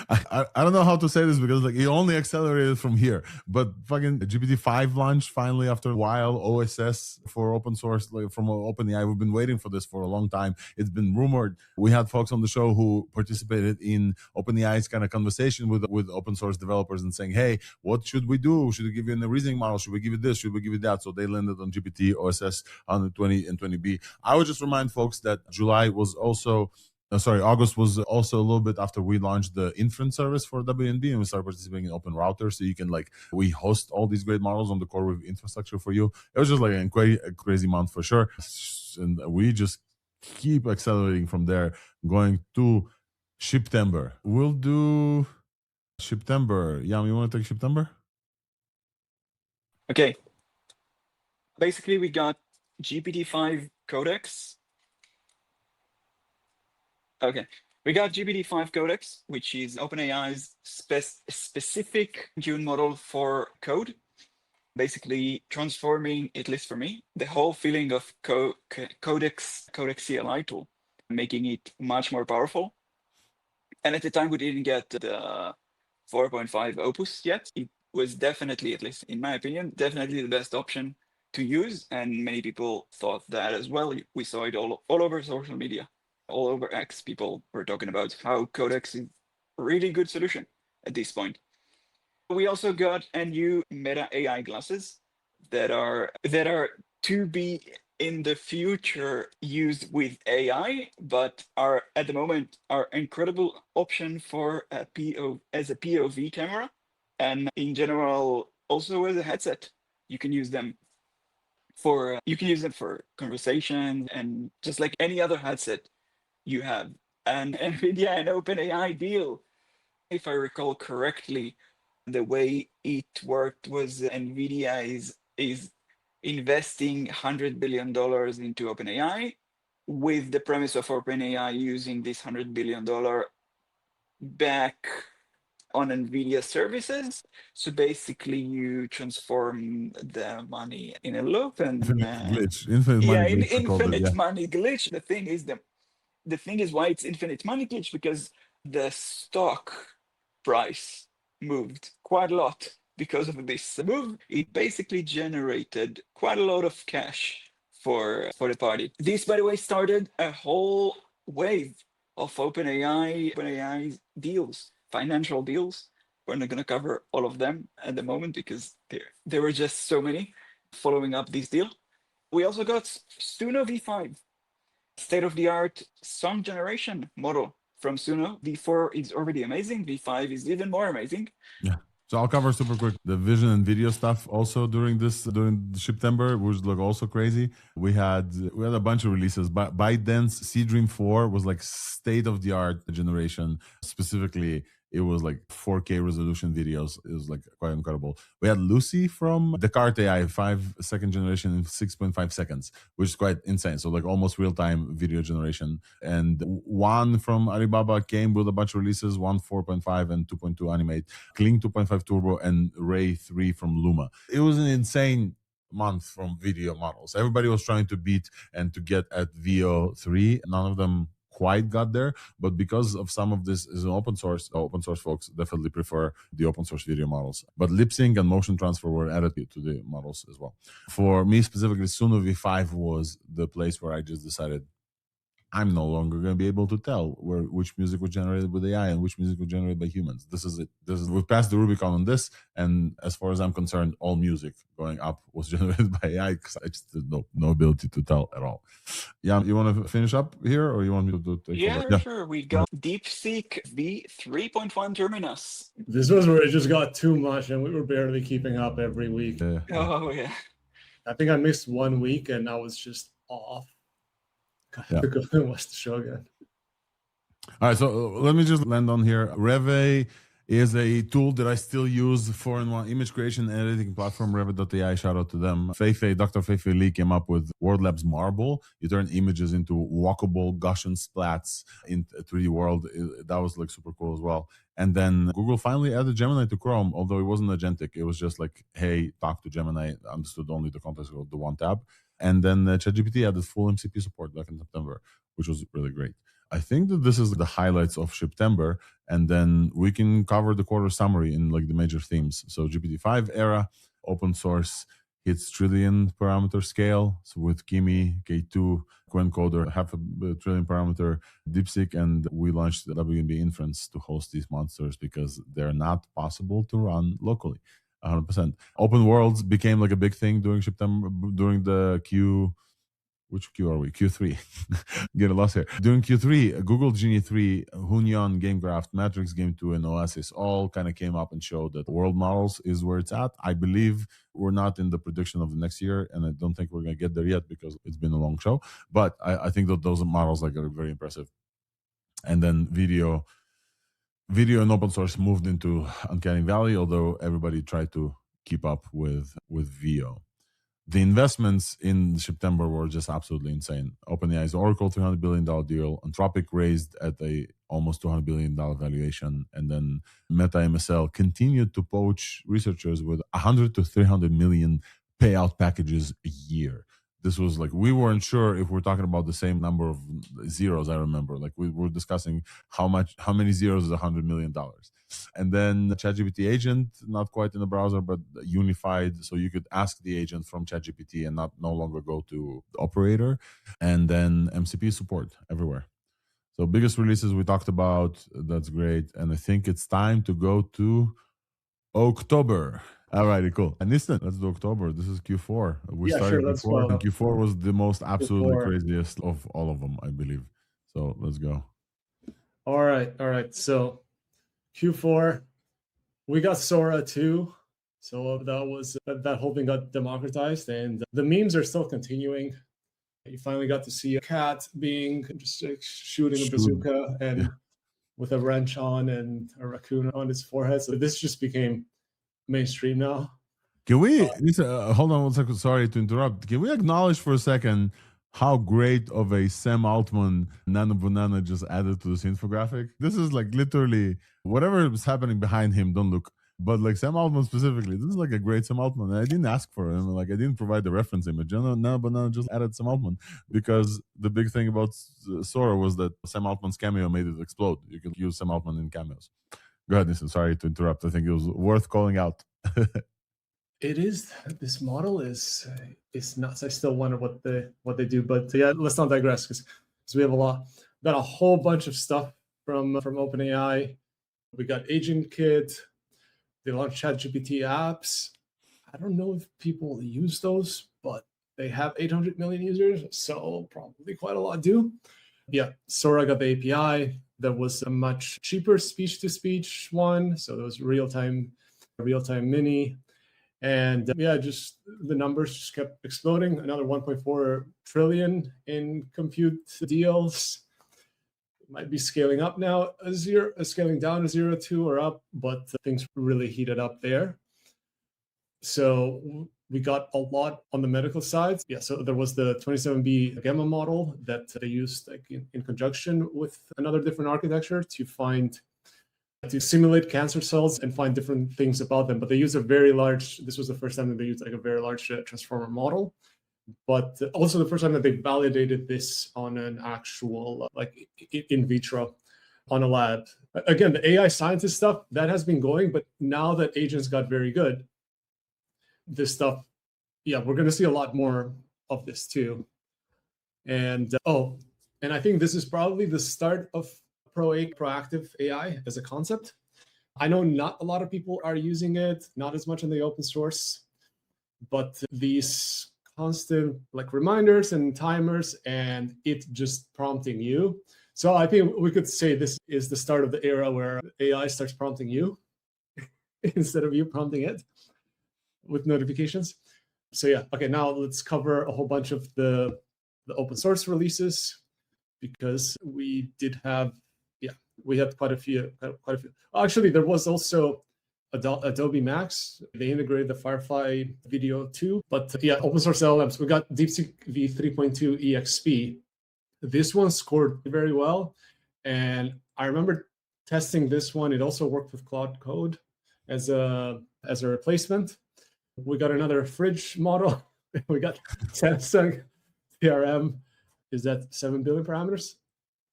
I don't know how to say this because like it only accelerated from here, but fucking GPT-5 launched finally after a while. OSS for open source, like from OpenAI. We've been waiting for this for a long time. It's been rumored. We had folks on the show who participated in OpenAI's kind of conversation with open source developers and saying, hey, what should we do? Should we give you a reasoning model? Should we give you this? Should we give you that? So they landed on GPT, OSS 120 and 20B. I would just remind folks that August was also a little bit after we launched the inference service for WNB and we started participating in Open Router. So you can we host all these great models on the core with infrastructure for you. It was just like a crazy month for sure. And we just keep accelerating from there, going to September. We'll do September. Yam, you want to take September? Okay. Basically, we got GPT-5 codex. Okay, we got GPT-5 codex, which is OpenAI's specific tune model for code, basically transforming, at least for me, the whole feeling of codex CLI tool, making it much more powerful. And at the time, we didn't get the 4.5 opus yet. It was definitely, at least in my opinion, definitely the best option to use. And many people thought that as well. We saw it all over social media. All over X, people were talking about how Codex is a really good solution at this point. We also got a new Meta AI glasses that are to be in the future used with AI, but are at the moment are incredible option for as a POV camera, and in general also as a headset. You can use them for conversation and just like any other headset you have. An NVIDIA and OpenAI deal. If I recall correctly, the way it worked was NVIDIA is investing $100 billion into OpenAI with the premise of OpenAI using this $100 billion back on NVIDIA services. So basically you transform the money in a loop and infinite money glitch. The thing is why it's infinite money glitch, because the stock price moved quite a lot because of this move. It basically generated quite a lot of cash for the party. This, by the way, started a whole wave of OpenAI deals, financial deals. We're not going to cover all of them at the moment because there were just so many following up this deal. We also got Suno V5. State-of-the-art song generation model from Suno. V4 is already amazing. V5 is even more amazing. Yeah. So I'll cover super quick the vision and video stuff also during September, which look also crazy. We had a bunch of releases. ByteDance Seedream 4 was like state-of-the-art generation, specifically It was like 4K resolution videos. It was like quite incredible. We had Lucy from Descartes AI, 5th generation in 6.5 seconds, which is quite insane. So like almost real-time video generation. And Juan from Alibaba came with a bunch of releases, 1.4.5 and 2.2 Animate, Kling 2.5 Turbo, and Ray 3 from Luma. It was an insane month from video models. Everybody was trying to beat and to get at VO3. None of them quite got there, but because of some of this is an open source folks definitely prefer the open source video models. But lip sync and motion transfer were added to the models as well. For me specifically, Suno V5 was the place where I just decided I'm no longer going to be able to tell which music was generated with AI and which music was generated by humans. This is it. We've passed the Rubicon on this, and as far as I'm concerned, all music going up was generated by AI because I just had no ability to tell at all. Yeah, you want to finish up here, or you want me to take over? Yeah, sure. We got DeepSeek V3.1 Terminus. This was where it just got too much, and we were barely keeping up every week. Oh yeah. I think I missed 1 week, and I was just off. I have to go and watch the show again. All right, so let me just land on here. Reve is a tool that I still use for image creation and editing platform, Reve.ai. Shout out to them. Dr. Feifei Lee came up with WorldLabs Marble. You turn images into walkable Gaussian splats in a 3D world. That was like super cool as well. And then Google finally added Gemini to Chrome, although it wasn't agentic. It was just like, hey, talk to Gemini. I understood only the context of the one tab. And then ChatGPT added full MCP support back in September, which was really great. I think that this is the highlights of September, and then we can cover the quarter summary in like the major themes. So GPT-5 era, open source hits trillion parameter scale. So with Kimi, K2, Quencoder, 500 billion parameter, DeepSeek, and we launched the WMB inference to host these monsters because they're not possible to run locally. 100%. Open worlds became like a big thing during September, during the which Q are we? Q3. Get lost here. During Q3, Google Genie 3, Hunyan, GameCraft, Matrix Game 2, and Oasis all kind of came up and showed that world models is where it's at. I believe we're not in the prediction of the next year, and I don't think we're going to get there yet because it's been a long show. But I think that those models like are very impressive. And then video and open source moved into Uncanny Valley, although everybody tried to keep up with VO. The investments in September were just absolutely insane. OpenAI's Oracle $300 billion deal, Anthropic raised at a almost $200 billion valuation, and then Meta MSL continued to poach researchers with 100 to 300 million payout packages a year. This was like, we weren't sure if we're talking about the same number of zeros. I remember like we were discussing how many zeros is $100 million. And then the ChatGPT agent, not quite in the browser, but unified. So you could ask the agent from ChatGPT and no longer go to the operator. And then MCP support everywhere. So biggest releases we talked about, that's great. And I think it's time to go to October. All righty, cool. And Nisten, let's do October. This is Q4. We started Q4, and Q4 was the most absolutely craziest of all of them, I believe. So let's go. All right. So Q4, we got Sora 2. So that whole thing got democratized, and the memes are still continuing. You finally got to see a cat being just like shooting a bazooka and with a wrench on and a raccoon on his forehead. So this just became mainstream now. Can we hold on one second? Sorry to interrupt. Can we acknowledge for a second how great of a Sam Altman Nano Banana just added to this infographic? This is like literally whatever is happening behind him, don't look. But like Sam Altman specifically, this is like a great Sam Altman. I didn't ask for him. Like I didn't provide the reference image. Nano Banana just added Sam Altman because the big thing about Sora was that Sam Altman's cameo made it explode. You could use Sam Altman in cameos. Go ahead, Nisten. Sorry to interrupt. I think it was worth calling out. It is. This model is nuts. I still wonder what they do, but yeah, let's not digress because we have got a whole bunch of stuff from OpenAI. We got Agent Kit. They launched ChatGPT apps. I don't know if people use those, but they have 800 million users, so probably quite a lot do. Yeah, Sora got the API. There was a much cheaper speech-to-speech one, so there was real-time mini. And just the numbers just kept exploding. Another 1.4 trillion in compute deals. might be scaling up now, scaling down a 0.2 or up, but things really heated up there. So we got a lot on the medical side. Yeah, so there was the 27B gamma model that they used like in conjunction with another different architecture to simulate cancer cells and find different things about them. But they used this was the first time that they used like a very large transformer model. But also the first time that they validated this on an actual, like in vitro on a lab. Again, the AI scientist stuff, that has been going, but now that agents got very good, this stuff, yeah, we're going to see a lot more of this too. And and I think this is probably the start of proactive AI as a concept. I know not a lot of people are using it, not as much in the open source, but these constant like reminders and timers and it just prompting you. So I think we could say this is the start of the era where AI starts prompting you instead of you prompting it with notifications. So yeah, okay, now let's cover a whole bunch of the open source releases because we had quite a few. Actually, there was also Adobe Max. They integrated the Firefly video too. But yeah, open source LLMs. We got DeepSeek v3.2 EXP. This one scored very well. And I remember testing this one. It also worked with Cloud Code as a replacement. We got another fridge model. We got Samsung TRM. Is that 7 billion parameters?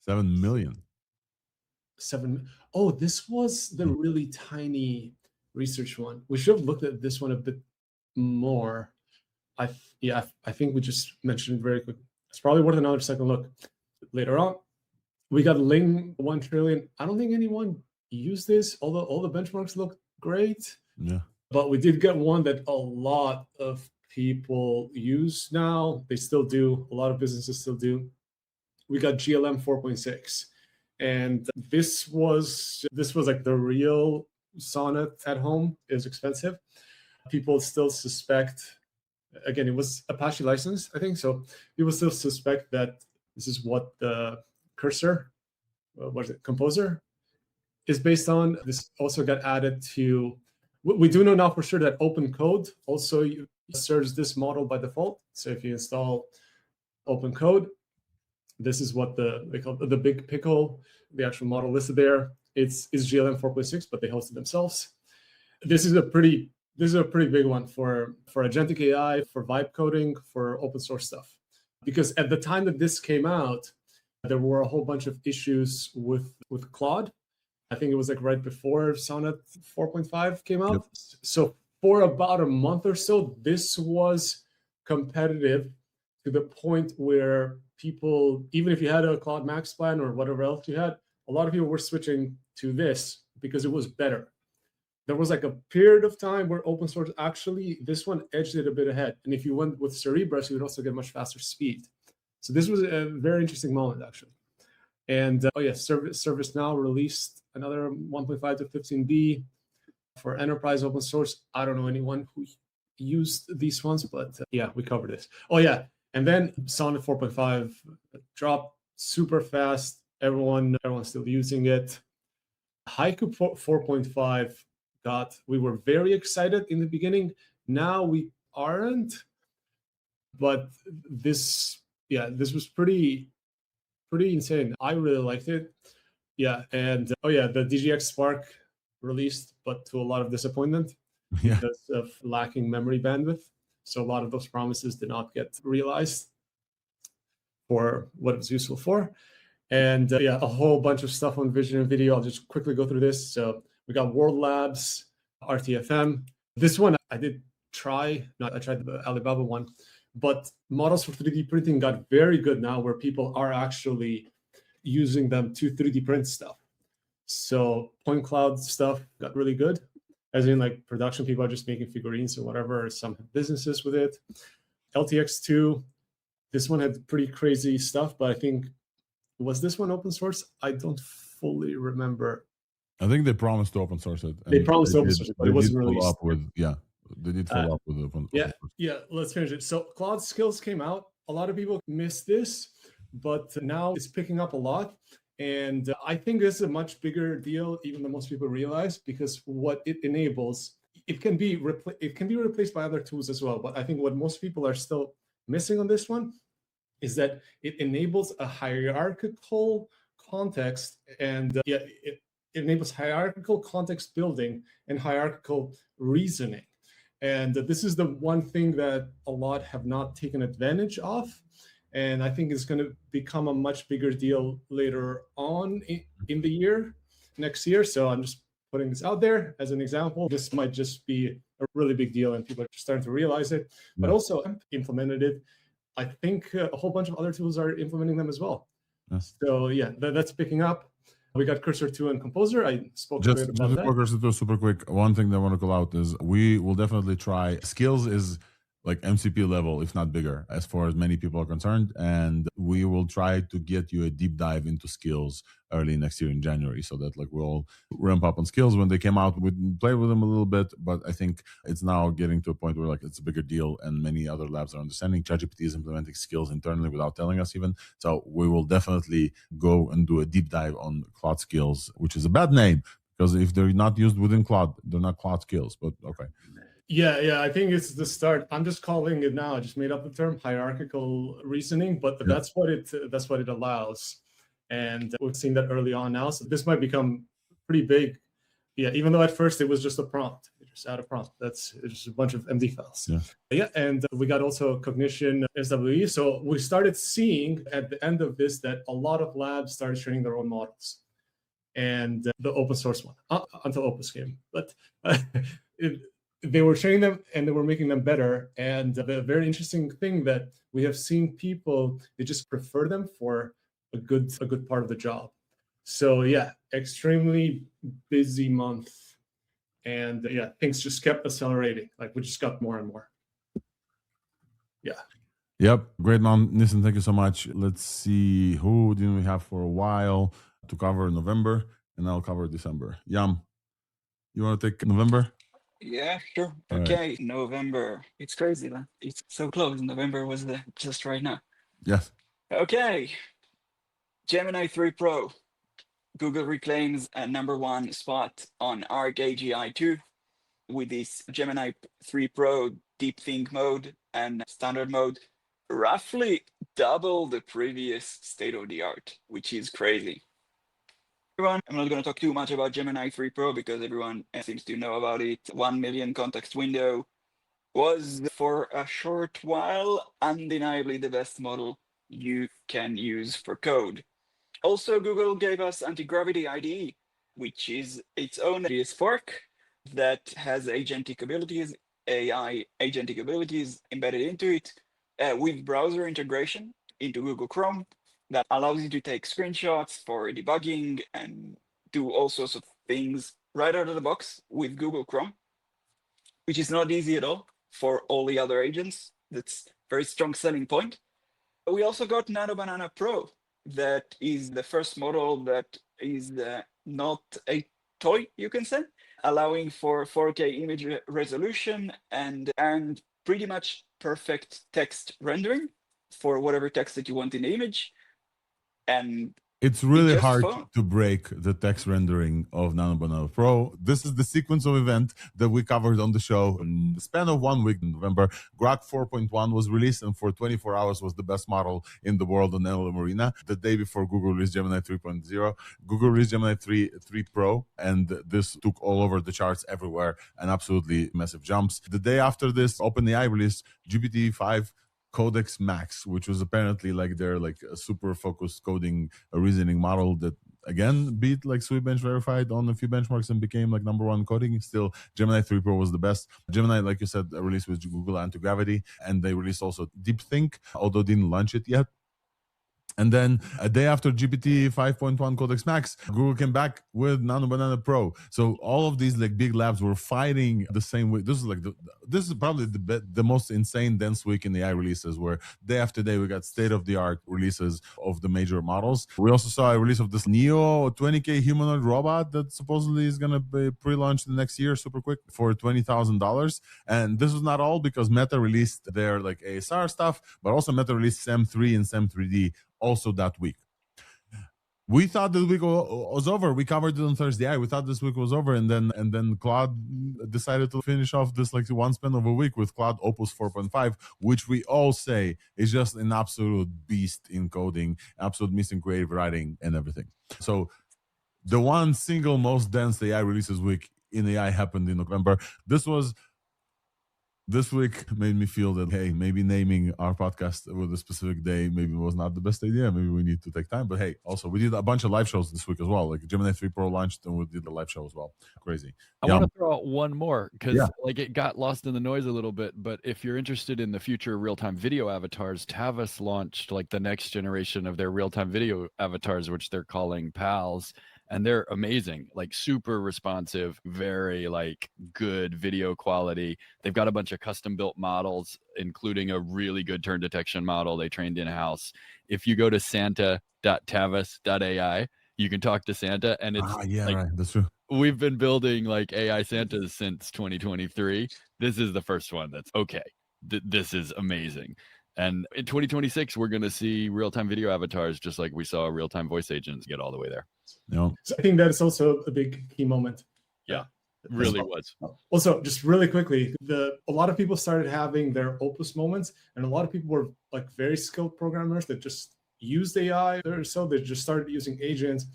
7 million. Oh, this was the really tiny research one. We should have looked at this one a bit more. I think we just mentioned it very quick. It's probably worth another second look later on. We got Ling 1 trillion. I don't think anyone used this, although all the benchmarks look great. Yeah. But we did get one that a lot of people use now. They still do. A lot of businesses still do. We got GLM 4.6. And this was like the real Sonnet at home. It was expensive. People still suspect, again, it was Apache license, I think. So people still suspect that this is what the cursor, composer is based on. This also got added to, we do know now for sure that open code also serves this model by default. So if you install open code, this is what they call the big pickle, the actual model listed there. Is GLM 4.6, but they host it themselves. This is a pretty big one for agentic AI, for vibe coding, for open source stuff. Because at the time that this came out, there were a whole bunch of issues with Claude. I think it was like right before Sonnet 4.5 came out. Yep. So for about a month or so, this was competitive to the point where people, even if you had a Claude Max plan or whatever else you had, a lot of people were switching to this because it was better. There was like a period of time where open source actually, this one edged it a bit ahead. And if you went with Cerebras, you would also get much faster speed. So this was a very interesting moment, actually. And ServiceNow released another 1.5 to 15B for enterprise open source. I don't know anyone who used these ones, but yeah, we covered this. Oh yeah, and then Sonnet 4.5 dropped super fast. Everyone's still using it. Haiku 4.5 we were very excited in the beginning. Now we aren't, but this was pretty insane. I really liked it. Yeah, and the DGX Spark released, but to a lot of disappointment because of lacking memory bandwidth. So a lot of those promises did not get realized for what it was useful for. And a whole bunch of stuff on vision and video. I'll just quickly go through this. So we got World Labs, RTFM. This one I did try. I tried the Alibaba one, but models for 3D printing got very good now, where people are actually using them to 3D print stuff. So point cloud stuff got really good, as in like production people are just making figurines or whatever, or some businesses with it. LTX2, this one had pretty crazy stuff, but I think, was this one open source? I don't fully remember. I think they promised to open source it. They promised to open source it, but it wasn't released. They did follow up with open source. Yeah, let's finish it. So Cloud Skills came out. A lot of people missed this, but now it's picking up a lot. And I think this is a much bigger deal, even than most people realize, because what it enables, it can be replaced by other tools as well. But I think what most people are still missing on this one is that it enables a hierarchical context, and it enables hierarchical context building and hierarchical reasoning. And this is the one thing that a lot have not taken advantage of. And I think it's going to become a much bigger deal later on in the year, next year. So I'm just putting this out there as an example. This might just be a really big deal and people are starting to realize it, but also implemented it. I think a whole bunch of other tools are implementing them as well. Yes. So yeah, that's picking up. We got Cursor 2 and Composer. I spoke a bit about that. Cursor 2, super quick. One thing that I want to call out is we will definitely try. Skills is like MCP level, if not bigger, as far as many people are concerned. And we will try to get you a deep dive into skills early next year in January, so that like we'll ramp up on skills. When they came out, we play with them a little bit, but I think it's now getting to a point where like it's a bigger deal, and many other labs are understanding. ChatGPT is implementing skills internally without telling us even. So we will definitely go and do a deep dive on Claude skills, which is a bad name because if they're not used within Claude, they're not Claude skills. But okay. Yeah, I think it's the start. I'm just calling it now. I just made up the term hierarchical reasoning, but that's what it allows. And we've seen that early on now. So this might become pretty big. Yeah, even though at first it was just a prompt. It just add a prompt. It's just a bunch of MD files. Yeah, and we got also Cognition SWE. So we started seeing at the end of this that a lot of labs started training their own models. And the open source one, until Opus came. But they were training them and they were making them better. And the very interesting thing that we have seen people, they just prefer them for a good part of the job. So yeah, extremely busy month. And yeah, things just kept accelerating. Like we just got more and more. Yeah. Yep. Great, man. Nisten, thank you so much. Let's see, who didn't we have for a while to cover November, and I'll cover December. Yam, you want to take November? Yeah, sure. Okay, right. November. It's crazy, man. It's so close. November was just right now. Yes. Okay. Gemini 3 Pro. Google reclaims a #1 spot on Arc AGI 2 with this Gemini 3 Pro Deep Think mode and standard mode, roughly double the previous state-of-the-art, which is crazy. Everyone, I'm not going to talk too much about Gemini 3 Pro because everyone seems to know about it. 1 million context window was for a short while undeniably the best model you can use for code. Also, Google gave us Anti-Gravity IDE, which is its own JS fork that has agentic abilities, AI agentic abilities embedded into it with browser integration into Google Chrome that allows you to take screenshots for debugging and do all sorts of things right out of the box with Google Chrome, which is not easy at all for all the other agents. That's a very strong selling point. We also got Nano Banana Pro. That is the first model that is not a toy, you can say, allowing for 4K image resolution and pretty much perfect text rendering for whatever text that you want in the image. And it's really hard to break the text rendering of Nano Banana Pro. This is the sequence of event that we covered on the show. In the span of 1 week in November, Grok 4.1 was released, and for 24 hours was the best model in the world on LLM Arena. The day before Google released Gemini 3.0, Google released Gemini 3 Pro, and this took all over the charts everywhere and absolutely massive jumps. The day after this, OpenAI released GPT-5 Codex Max, which was apparently like their like a super focused coding reasoning model that again beat like Sweetbench verified on a few benchmarks and became like #1 coding. Still, Gemini 3 Pro was the best. Gemini, like you said, released with Google Anti-Gravity, and they released also Deep Think, although didn't launch it yet. And then a day after GPT 5.1 Codex Max, Google came back with Nano Banana Pro. So all of these like big labs were fighting the same way. This is probably the most insane dense week in the AI releases, where day after day we got state-of-the-art releases of the major models. We also saw a release of this Neo 20K humanoid robot that supposedly is going to be pre-launched the next year, super quick, for $20,000. And this was not all, because Meta released their like ASR stuff, but also Meta released SEM3 and SEM3D also that week. We thought this week was over. We covered it on ThursdAI. We thought this week was over, and then Claude decided to finish off this like one span of a week with Claude Opus 4.5, which we all say is just an absolute beast in coding, absolute beast in creative writing and everything. So the one single most dense AI releases week in AI happened in November. This week made me feel that, hey, maybe naming our podcast with a specific day maybe was not the best idea. Maybe we need to take time. But hey, also, we did a bunch of live shows this week as well. Like Gemini 3 Pro launched and we did a live show as well. Crazy. I want to throw out one more because like it got lost in the noise a little bit. But if you're interested in the future of real-time video avatars, Tavis launched like the next generation of their real-time video avatars, which they're calling PALs. And they're amazing, like super responsive, very like good video quality. They've got a bunch of custom built models, including a really good turn detection model they trained in-house. If you go to santa.tavis.ai, you can talk to Santa, and it's right, that's true. We've been building like AI Santas since 2023. This is the first one that's okay. This is amazing. And in 2026, we're going to see real-time video avatars, just like we saw real-time voice agents get all the way there. Yeah. So I think that is also a big key moment. Yeah, really was. Also, just really quickly, a lot of people started having their Opus moments, and a lot of people were like very skilled programmers that just used AI, or so they just started using agents.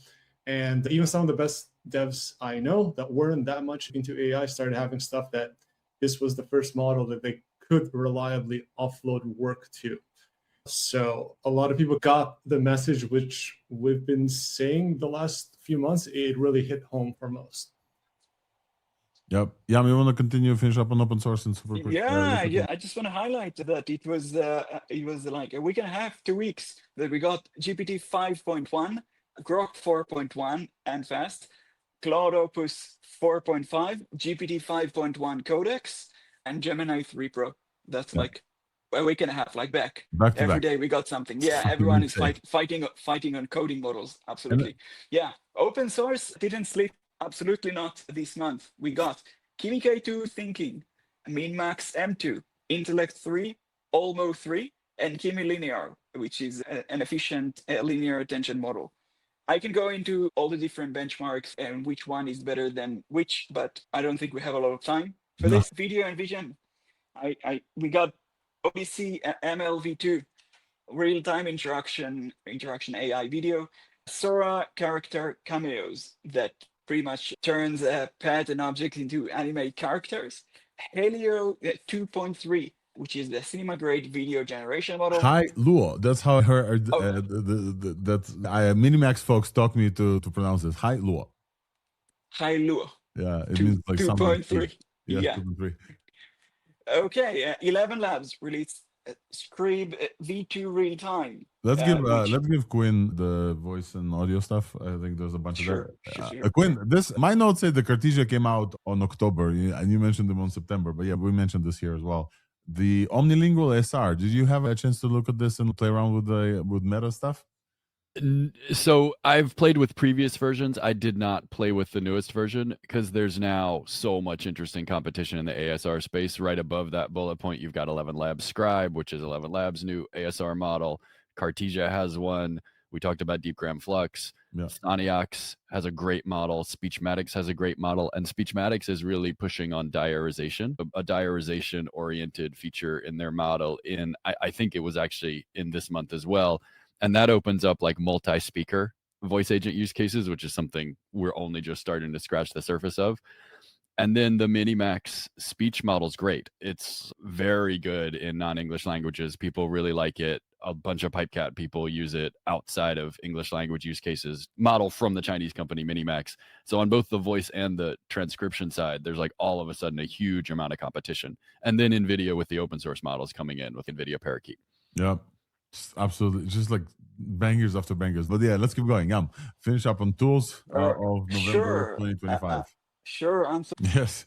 And even some of the best devs I know that weren't that much into AI started having stuff that this was the first model that they could reliably offload work to. So a lot of people got the message, which we've been saying the last few months. It really hit home for most. Yep. Yeah, we want to continue, finish up on open source and super quick. Yeah. I just want to highlight that it was like a week and a half, 2 weeks that we got GPT 5.1, Grok 4.1 and fast, Claude Opus 4.5, GPT 5.1 Codex, and Gemini 3 Pro. That's like a week and a half, like back to every day we got something. Yeah, everyone is fighting on coding models. Absolutely. Yeah, open source didn't sleep. Absolutely not this month. We got Kimi K2 Thinking, MinMax M2, Intellect 3, Olmo 3, and Kimi Linear, which is an efficient linear attention model. I can go into all the different benchmarks and which one is better than which, but I don't think we have a lot of time for this. Video and vision. We got OBC MLV2, real-time interaction AI video, Sora character cameos that pretty much turns a pet and object into animate characters, Helio 2.3, which is the cinema grade video generation model. Hi Luo, that's how I heard that Minimax folks taught me to pronounce it. Hi Luo. Hi Luo. Yeah, it means like 2.3. Yeah. 2.3. Okay, 11 Labs released Scribe V2 real time. Let's give Quinn the voice and audio stuff. I think there's a bunch of that. Sure. Quinn, my notes say the Cartesia came out on October, and you mentioned them on September, but yeah, we mentioned this here as well. The omnilingual SR. Did you have a chance to look at this and play around with meta stuff? So I've played with previous versions. I did not play with the newest version because there's now so much interesting competition in the ASR space. Right above that bullet point, you've got 11 Labs Scribe, which is 11 Labs' new ASR model. Cartesia has one. We talked about DeepGram Flux. Yeah. Staniax has a great model. Speechmatics has a great model. And Speechmatics is really pushing on diarization, a diarization-oriented feature in their model. I think it was actually in this month as well. And that opens up like multi-speaker voice agent use cases, which is something we're only just starting to scratch the surface of. And then the Minimax speech model is great. It's very good in non-English languages. People really like it. A bunch of PipeCat people use it outside of English language use cases. Model from the Chinese company Minimax. So on both the voice and the transcription side, there's like all of a sudden a huge amount of competition. And then NVIDIA with the open source models coming in with NVIDIA Parakeet. Yep. Absolutely, just like bangers after bangers. But yeah, let's keep going. Finish up on tools of November 2025. Sure. Yes.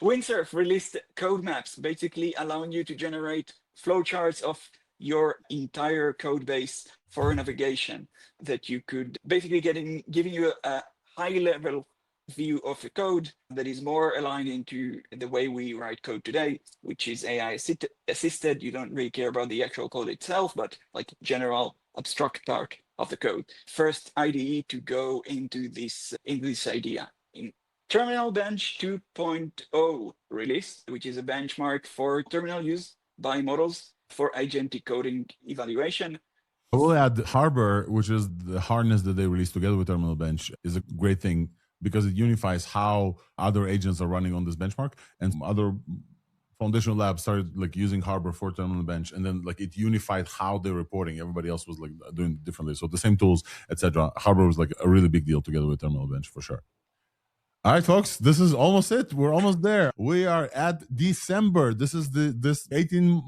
Windsurf released code maps, basically allowing you to generate flowcharts of your entire code base for navigation. That you could basically giving you a high level view of the code that is more aligned into the way we write code today, which is AI assisted. You don't really care about the actual code itself, but like general abstract part of the code. First IDE to go into this idea. In Terminal Bench 2.0 release, which is a benchmark for terminal use by models for agentic coding evaluation. I will add Harbor, which is the harness that they released together with Terminal Bench, is a great thing because it unifies how other agents are running on this benchmark, and other foundational labs started like using Harbor for Terminal Bench, and then like it unified how they're reporting. Everybody else was like doing it differently. So the same tools, etc. Harbor was like a really big deal together with Terminal Bench for sure. All right, folks, this is almost it. We're almost there. We are at December. This is this 18.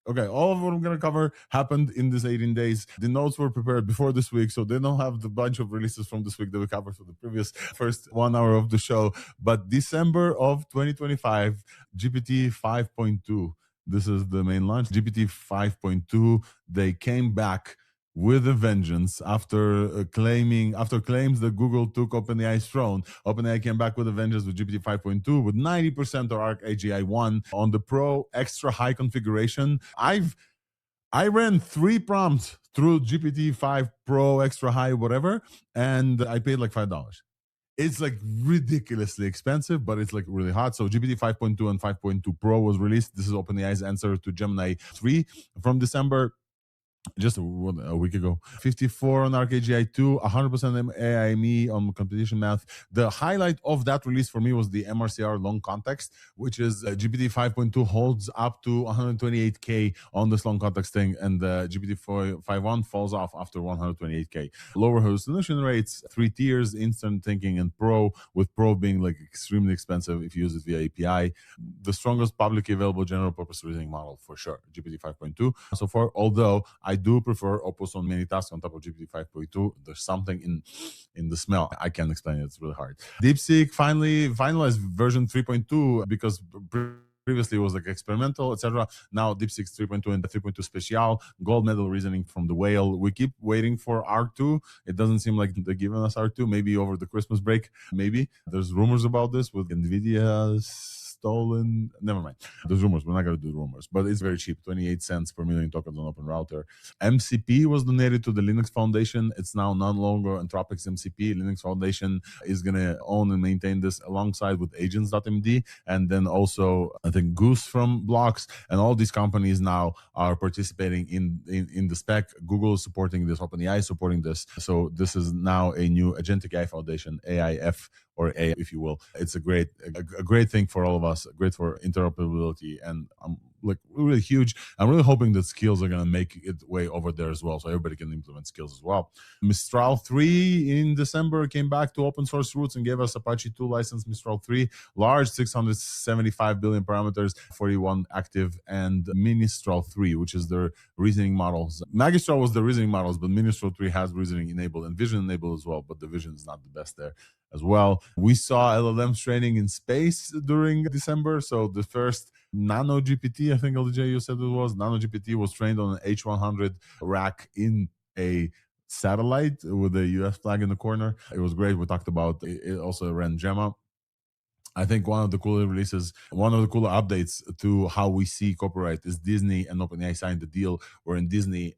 Okay, all of what I'm going to cover happened in this 18 days. The notes were prepared before this week, so they don't have the bunch of releases from this week that we covered for the previous first 1 hour of the show. But December of 2025, GPT 5.2. This is the main launch. GPT 5.2, they came back with a vengeance after claims that Google took OpenAI's throne. OpenAI came back with a vengeance with GPT 5.2 with 90% of Arc AGI 1 on the Pro extra high configuration. I ran 3 prompts through GPT 5 Pro extra high whatever, and I paid like $5. It's like ridiculously expensive, but it's like really hot. So GPT 5.2 and 5.2 Pro was released. This is OpenAI's answer to Gemini 3 from December. Just a week ago. 54 on ArcAGI 2, 100% AIME on competition math. The highlight of that release for me was the MRCR long context, which is GPT 5.2 holds up to 128K on this long context thing, and the GPT 5.1 falls off after 128K. Lower hallucination rates, 3 tiers, instant thinking, and Pro, with Pro being like extremely expensive if you use it via API. The strongest publicly available general purpose reasoning model for sure, GPT 5.2 so far, although I do prefer Opus on many tasks on top of GPT 5.2. There's something in the smell. I can't explain it. It's really hard. DeepSeek finally finalized version 3.2 because previously it was like experimental, etc. Now DeepSeek 3.2 and 3.2 Special, gold medal reasoning from the whale. We keep waiting for R2. It doesn't seem like they're giving us R2. Maybe over the Christmas break. Maybe. There's rumors about this with NVIDIA stolen. Never mind. There's rumors. We're not going to do rumors, but it's very cheap. 28 cents per million tokens on Open Router. MCP was donated to the Linux Foundation. It's now no longer Anthropic's MCP. Linux Foundation is going to own and maintain this alongside with agents.md, and then also I think Goose from Blocks, and all these companies now are participating in the spec. Google is supporting this, OpenAI is supporting this. So this is now a new Agentic AI Foundation, AIF, or A, if you will. It's a great thing for all of us, great for interoperability, and I'm like really huge. I'm really hoping that skills are going to make it way over there as well, so everybody can implement skills as well. Mistral 3 in December came back to open source roots and gave us Apache 2 license. Mistral 3, large 675 billion parameters, 41 active, and Ministral 3, which is their reasoning models. Magistral was the reasoning models, but Ministral 3 has reasoning enabled and vision enabled as well, but the vision is not the best there as well. We saw LLMs training in space during December. So the first Nano GPT, I think LJ you said it was, Nano GPT was trained on an H100 rack in a satellite with a US flag in the corner. It was great. We talked about it. Also ran Gemma. I think one of the cooler releases, one of the cooler updates to how we see copyright is Disney and OpenAI signed the deal wherein Disney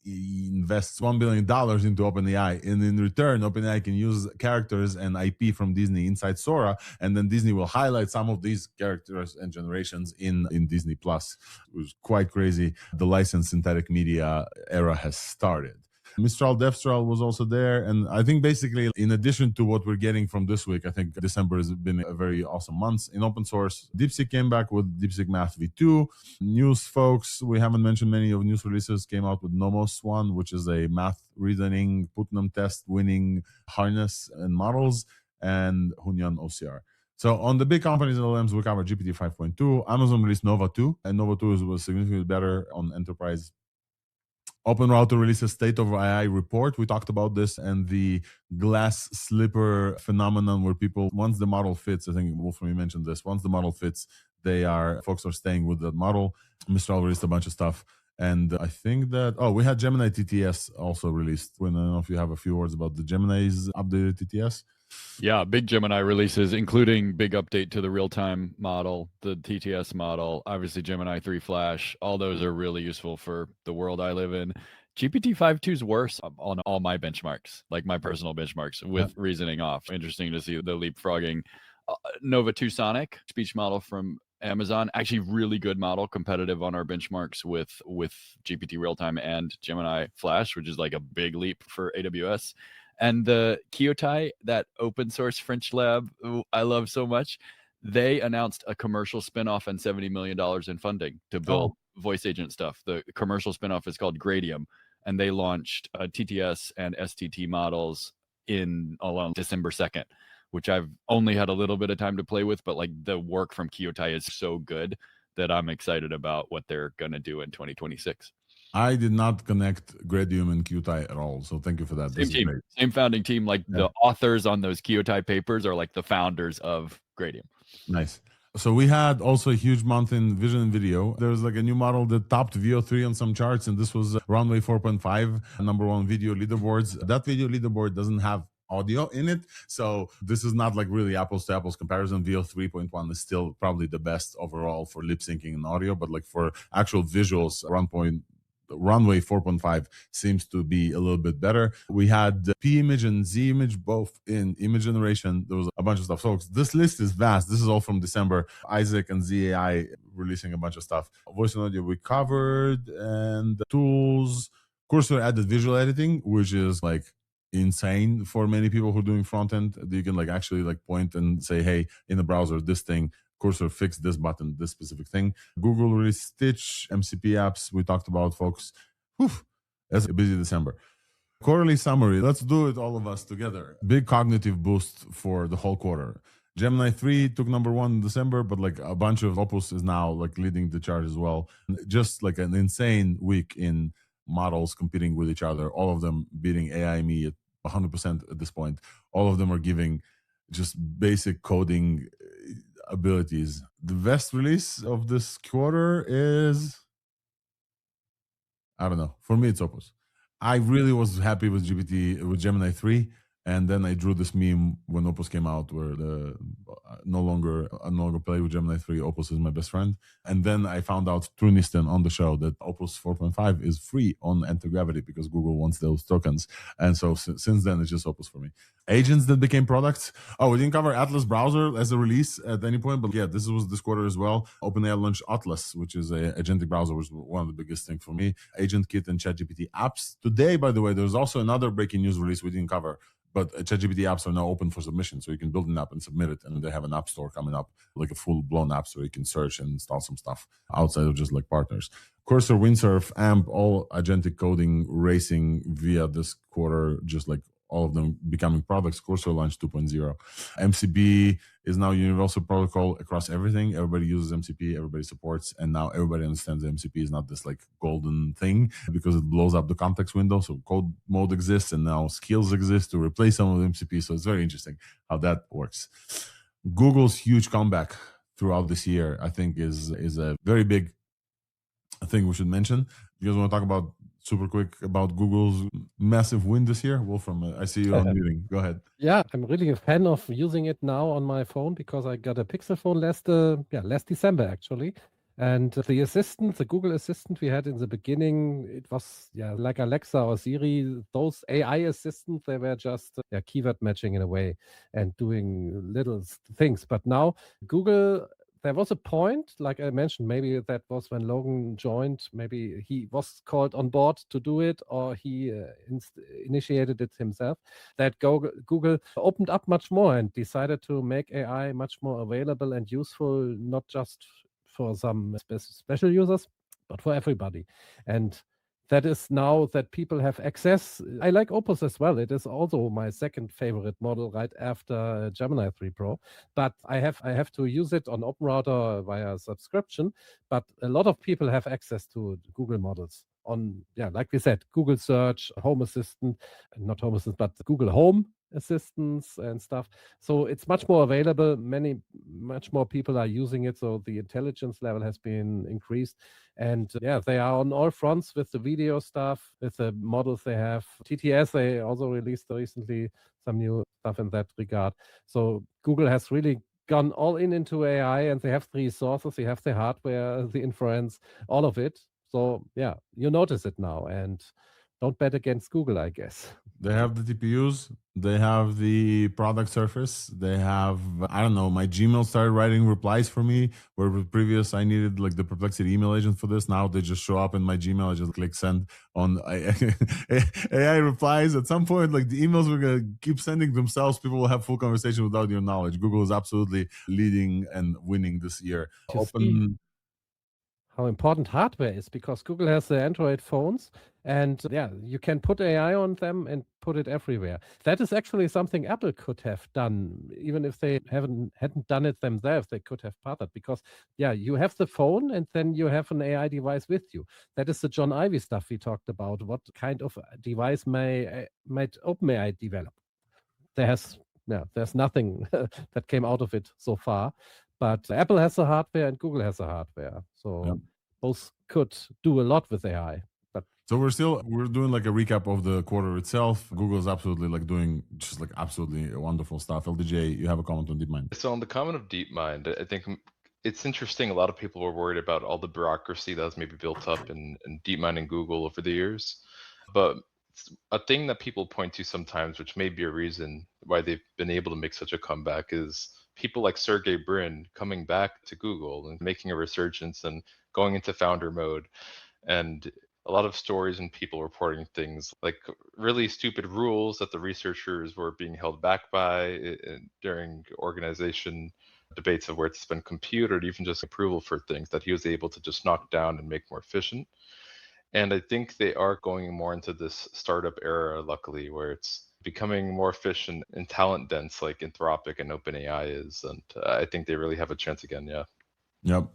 invests $1 billion into OpenAI, and in return, OpenAI can use characters and IP from Disney inside Sora, and then Disney will highlight some of these characters and generations in Disney Plus. It was quite crazy. The licensed synthetic media era has started. Mistral Devstral was also there, and I think basically in addition to what we're getting from this week, I think December has been a very awesome month in open source. DeepSeek came back with DeepSeek Math v2. News folks, we haven't mentioned many of news releases, came out with Nomos 1, which is a math reasoning Putnam test winning harness and models, and Hunyan OCR. So on the big companies and LLMs, we covered GPT 5.2. Amazon released Nova 2, and Nova 2 was significantly better on enterprise. Open Router releases State of AI report. We talked about this and the glass slipper phenomenon where people, once the model fits, I think Wolfram, you mentioned this, once the model fits, folks are staying with the model. Mistral released a bunch of stuff. And I think that, we had Gemini TTS also released. I don't know if you have a few words about the Gemini's updated TTS. Yeah, big Gemini releases, including big update to the real-time model, the TTS model, obviously Gemini 3 Flash. All those are really useful for the world I live in. GPT-5.2 is worse on all my benchmarks, like my personal benchmarks with reasoning off. Interesting to see the leapfrogging. Nova 2 Sonic, speech model from Amazon, actually really good model, competitive on our benchmarks with GPT Realtime and Gemini Flash, which is like a big leap for AWS. And the Kyotai, that open source French lab I love so much, they announced a commercial spinoff and $70 million in funding to build voice agent stuff. The commercial spinoff is called Gradium, and they launched TTS and STT models on December 2nd, which I've only had a little bit of time to play with, but like the work from Kyotai is so good that I'm excited about what they're going to do in 2026. I did not connect Gradium and Kyotai at all, so thank you for that. Same team, same founding team. Like the authors on those Kyotai papers are like the founders of Gradium. Nice. So we had also a huge month in vision and video. There was like a new model that topped VO3 on some charts, and this was Runway 4.5, #1 video leaderboards. That video leaderboard doesn't have audio in it, so this is not like really apples to apples comparison. VO 3.1 is still probably the best overall for lip syncing and audio, but like for actual visuals, Runway 4.5 seems to be a little bit better. We had P image and Z image both in image generation. There was a bunch of stuff. So this list is vast. This is all from December. Isaac and ZAI releasing a bunch of stuff. Voice and audio we covered, and tools. Cursor added visual editing, which is like insane for many people who are doing front end. You can like actually like point and say, hey, in the browser, this thing. Cursor fix this button, this specific thing. Google released Stitch, MCP apps we talked about, folks. Whew, that's a busy December. Quarterly summary. Let's do it all of us together. Big cognitive boost for the whole quarter. Gemini 3 took #1 in December, but like a bunch of Opus is now like leading the charge as well. Just like an insane week in models competing with each other. All of them beating AI me at 100% at this point. All of them are giving just basic coding abilities. The best release of this quarter is, I don't know. For me, it's Opus. I really was happy with Gemini 3, and then I drew this meme when Opus came out, where I no longer play with Gemini 3. Opus is my best friend, and then I found out through Nisten on the show that Opus 4.5 is free on Anti-Gravity because Google wants those tokens, and so since then it's just Opus for me. Agents that became products. Oh, we didn't cover Atlas browser as a release at any point, but yeah, this was this quarter as well. OpenAI launched Atlas, which is a agentic browser, which was one of the biggest things for me. AgentKit and ChatGPT apps. Today, by the way, there's also another breaking news release we didn't cover, but ChatGPT apps are now open for submission, so you can build an app and submit it, and they have an app store coming up, like a full-blown app store. You can search and install some stuff outside of just like partners. Cursor, Windsurf, AMP, all agentic coding racing via this quarter, just like all of them becoming products. Cursor launched 2.0. MCP is now universal protocol across everything. Everybody uses MCP, everybody supports, and now everybody understands that MCP is not this like golden thing because it blows up the context window. So code mode exists, and now skills exist to replace some of the MCP. So it's very interesting how that works. Google's huge comeback throughout this year, I think, is a very big thing we should mention. You guys want to talk about super quick about Google's massive win this year? Wolfram, I see you on meeting. Go ahead. Yeah, I'm really a fan of using it now on my phone because I got a Pixel phone last December actually. And the assistant, the Google Assistant we had in the beginning, it was like Alexa or Siri. Those AI assistants, they were just keyword matching in a way and doing little things. But now Google, there was a point, like I mentioned, maybe that was when Logan joined, maybe he was called on board to do it, or he initiated it himself, that Google opened up much more and decided to make AI much more available and useful, not just for some special users, but for everybody. And that is now that people have access. I like Opus as well. It is also my second favorite model right after Gemini 3 Pro. But I have to use it on OpenRouter via subscription. But a lot of people have access to Google models on, like we said, Google Search, Home Assistant, not Home Assistant, but Google Home assistants and stuff. So it's much more available. Much more people are using it. So the intelligence level has been increased. And they are on all fronts with the video stuff, with the models they have. TTS, they also released recently some new stuff in that regard. So Google has really gone all into AI, and they have the resources, they have the hardware, the inference, all of it. So you notice it now. And don't bet against Google, I guess. They have the TPUs, they have the product surface, they have, I don't know, my Gmail started writing replies for me, where previous I needed like the Perplexity email agent for this. Now they just show up in my Gmail. I just click send on AI replies. At some point, like the emails we're going to keep sending themselves, people will have full conversation without your knowledge. Google is absolutely leading and winning this year. How important hardware is, because Google has the Android phones, and yeah, you can put AI on them and put it everywhere. That is actually something Apple could have done, even if they hadn't done it themselves. They could have partnered, because yeah, you have the phone and then you have an AI device with you. That is the John Ivy stuff we talked about. What kind of device might OpenAI develop? There's nothing that came out of it so far. But Apple has the hardware and Google has the hardware. So both could do a lot with AI. So we're doing like a recap of the quarter itself. Google is absolutely like doing just like absolutely wonderful stuff. LDJ, you have a comment on DeepMind? So on the comment of DeepMind, I think it's interesting. A lot of people were worried about all the bureaucracy that was maybe built up in DeepMind and Google over the years. But a thing that people point to sometimes, which may be a reason why they've been able to make such a comeback, is people like Sergey Brin coming back to Google and making a resurgence and going into founder mode. And a lot of stories and people reporting things like really stupid rules that the researchers were being held back by during organization debates of where to spend compute, or even just approval for things that he was able to just knock down and make more efficient. And I think they are going more into this startup era, luckily, where it's becoming more efficient and talent dense like Anthropic and OpenAI is. And I think they really have a chance again. Yeah. Yep.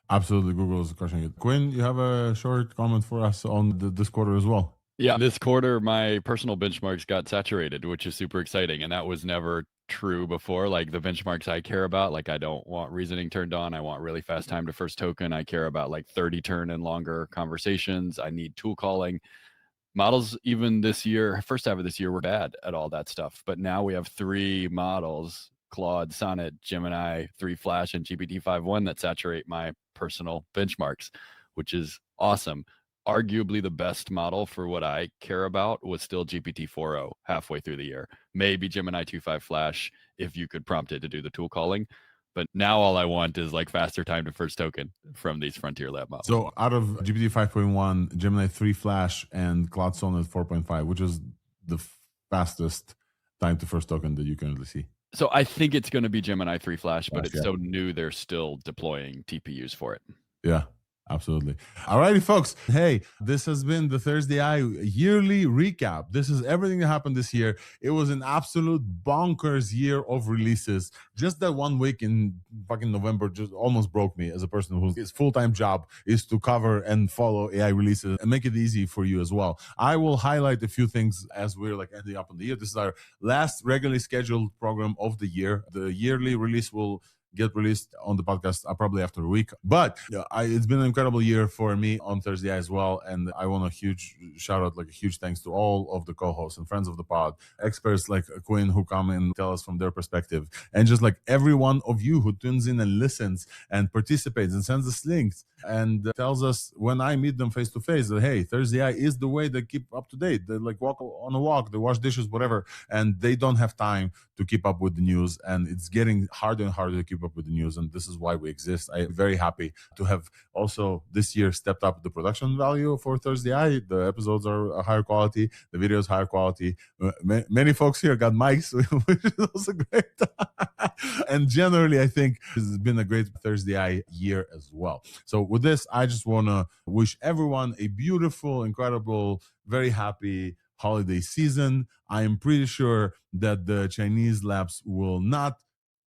Absolutely. Google is crushing it. Quinn, you have a short comment for us on this quarter as well? Yeah, this quarter, my personal benchmarks got saturated, which is super exciting. And that was never true before. Like the benchmarks I care about, like I don't want reasoning turned on. I want really fast time to first token. I care about like 30 turn and longer conversations. I need tool calling. Models even this year, first half of this year, were bad at all that stuff. But now we have 3 models, Claude, Sonnet, Gemini, 3 Flash, and GPT-5.1 that saturate my personal benchmarks, which is awesome. Arguably the best model for what I care about was still GPT-4o halfway through the year. Maybe Gemini 2.5 Flash if you could prompt it to do the tool calling. But now all I want is like faster time to first token from these frontier lab models. So out of GPT 5.1, Gemini 3 Flash, and Claude Sonnet 4.5, which is the fastest time to first token that you currently see? So I think it's going to be Gemini 3 Flash, but it's so new they're still deploying TPUs for it. Yeah. Absolutely. All righty, folks. Hey, this has been the ThursdAI yearly recap. This is everything that happened this year. It was an absolute bonkers year of releases. Just that 1 week in fucking November just almost broke me as a person whose full-time job is to cover and follow AI releases and make it easy for you as well. I will highlight a few things as we're like ending up on the year. This is our last regularly scheduled program of the year. The yearly release will get released on the podcast probably after a week. But it's been an incredible year for me on ThursdAI as well. And I want a huge shout out, like a huge thanks to all of the co-hosts and friends of the pod, experts like Quinn who come and tell us from their perspective, and just like every one of you who tunes in and listens and participates and sends us links and tells us when I meet them face to face that, hey, ThursdAI is the way they keep up to date. They like walk on a walk, they wash dishes, whatever, and they don't have time to keep up with the news. And it's getting harder and harder to keep up with the news. And this is why we exist. I'm very happy to have also this year stepped up the production value for ThursdAI. The episodes are higher quality, the videos higher quality. Many folks here got mics, which is also great. And generally, I think it's been a great ThursdAI year as well. So with this, I just want to wish everyone a beautiful, incredible, very happy holiday season. I am pretty sure that the Chinese labs will not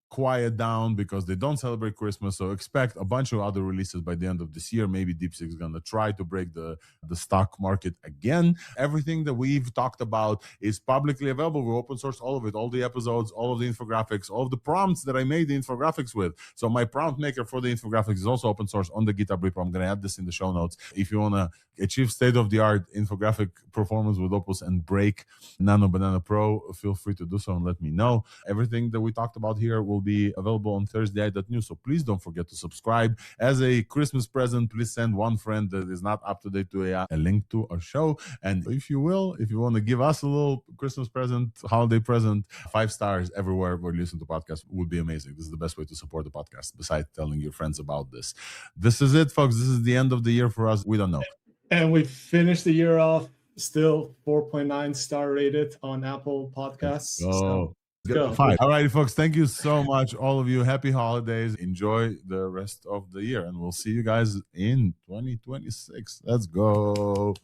quiet down because they don't celebrate Christmas. So expect a bunch of other releases by the end of this year. Maybe DeepSeek is going to try to break the stock market again. Everything that we've talked about is publicly available. We open source all of it, all the episodes, all of the infographics, all of the prompts that I made the infographics with. So my prompt maker for the infographics is also open source on the GitHub repo. I'm going to add this in the show notes. If you want to achieve state-of-the-art infographic performance with Opus and break Nano Banana Pro, feel free to do so and let me know. Everything that we talked about here will will be available on ThursdAI.news. So please don't forget to subscribe. As a Christmas present, please send one friend that is not up to date to AI a link to our show. And if you want to give us a little Christmas present, holiday present, 5 stars everywhere where you listen to podcasts would be amazing. This is the best way to support the podcast, besides telling your friends about this. This is it, folks. This is the end of the year for us. We don't know. And we finished the year off still 4.9 star rated on Apple Podcasts. Oh. Go. 5. All right, folks. Thank you so much, all of you. Happy holidays. Enjoy the rest of the year, and we'll see you guys in 2026. Let's go.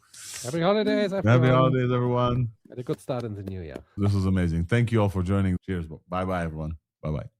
Happy holidays, everyone. Happy holidays, everyone. And a good start in the new year. This was amazing. Thank you all for joining. Cheers. Bye-bye, everyone. Bye-bye.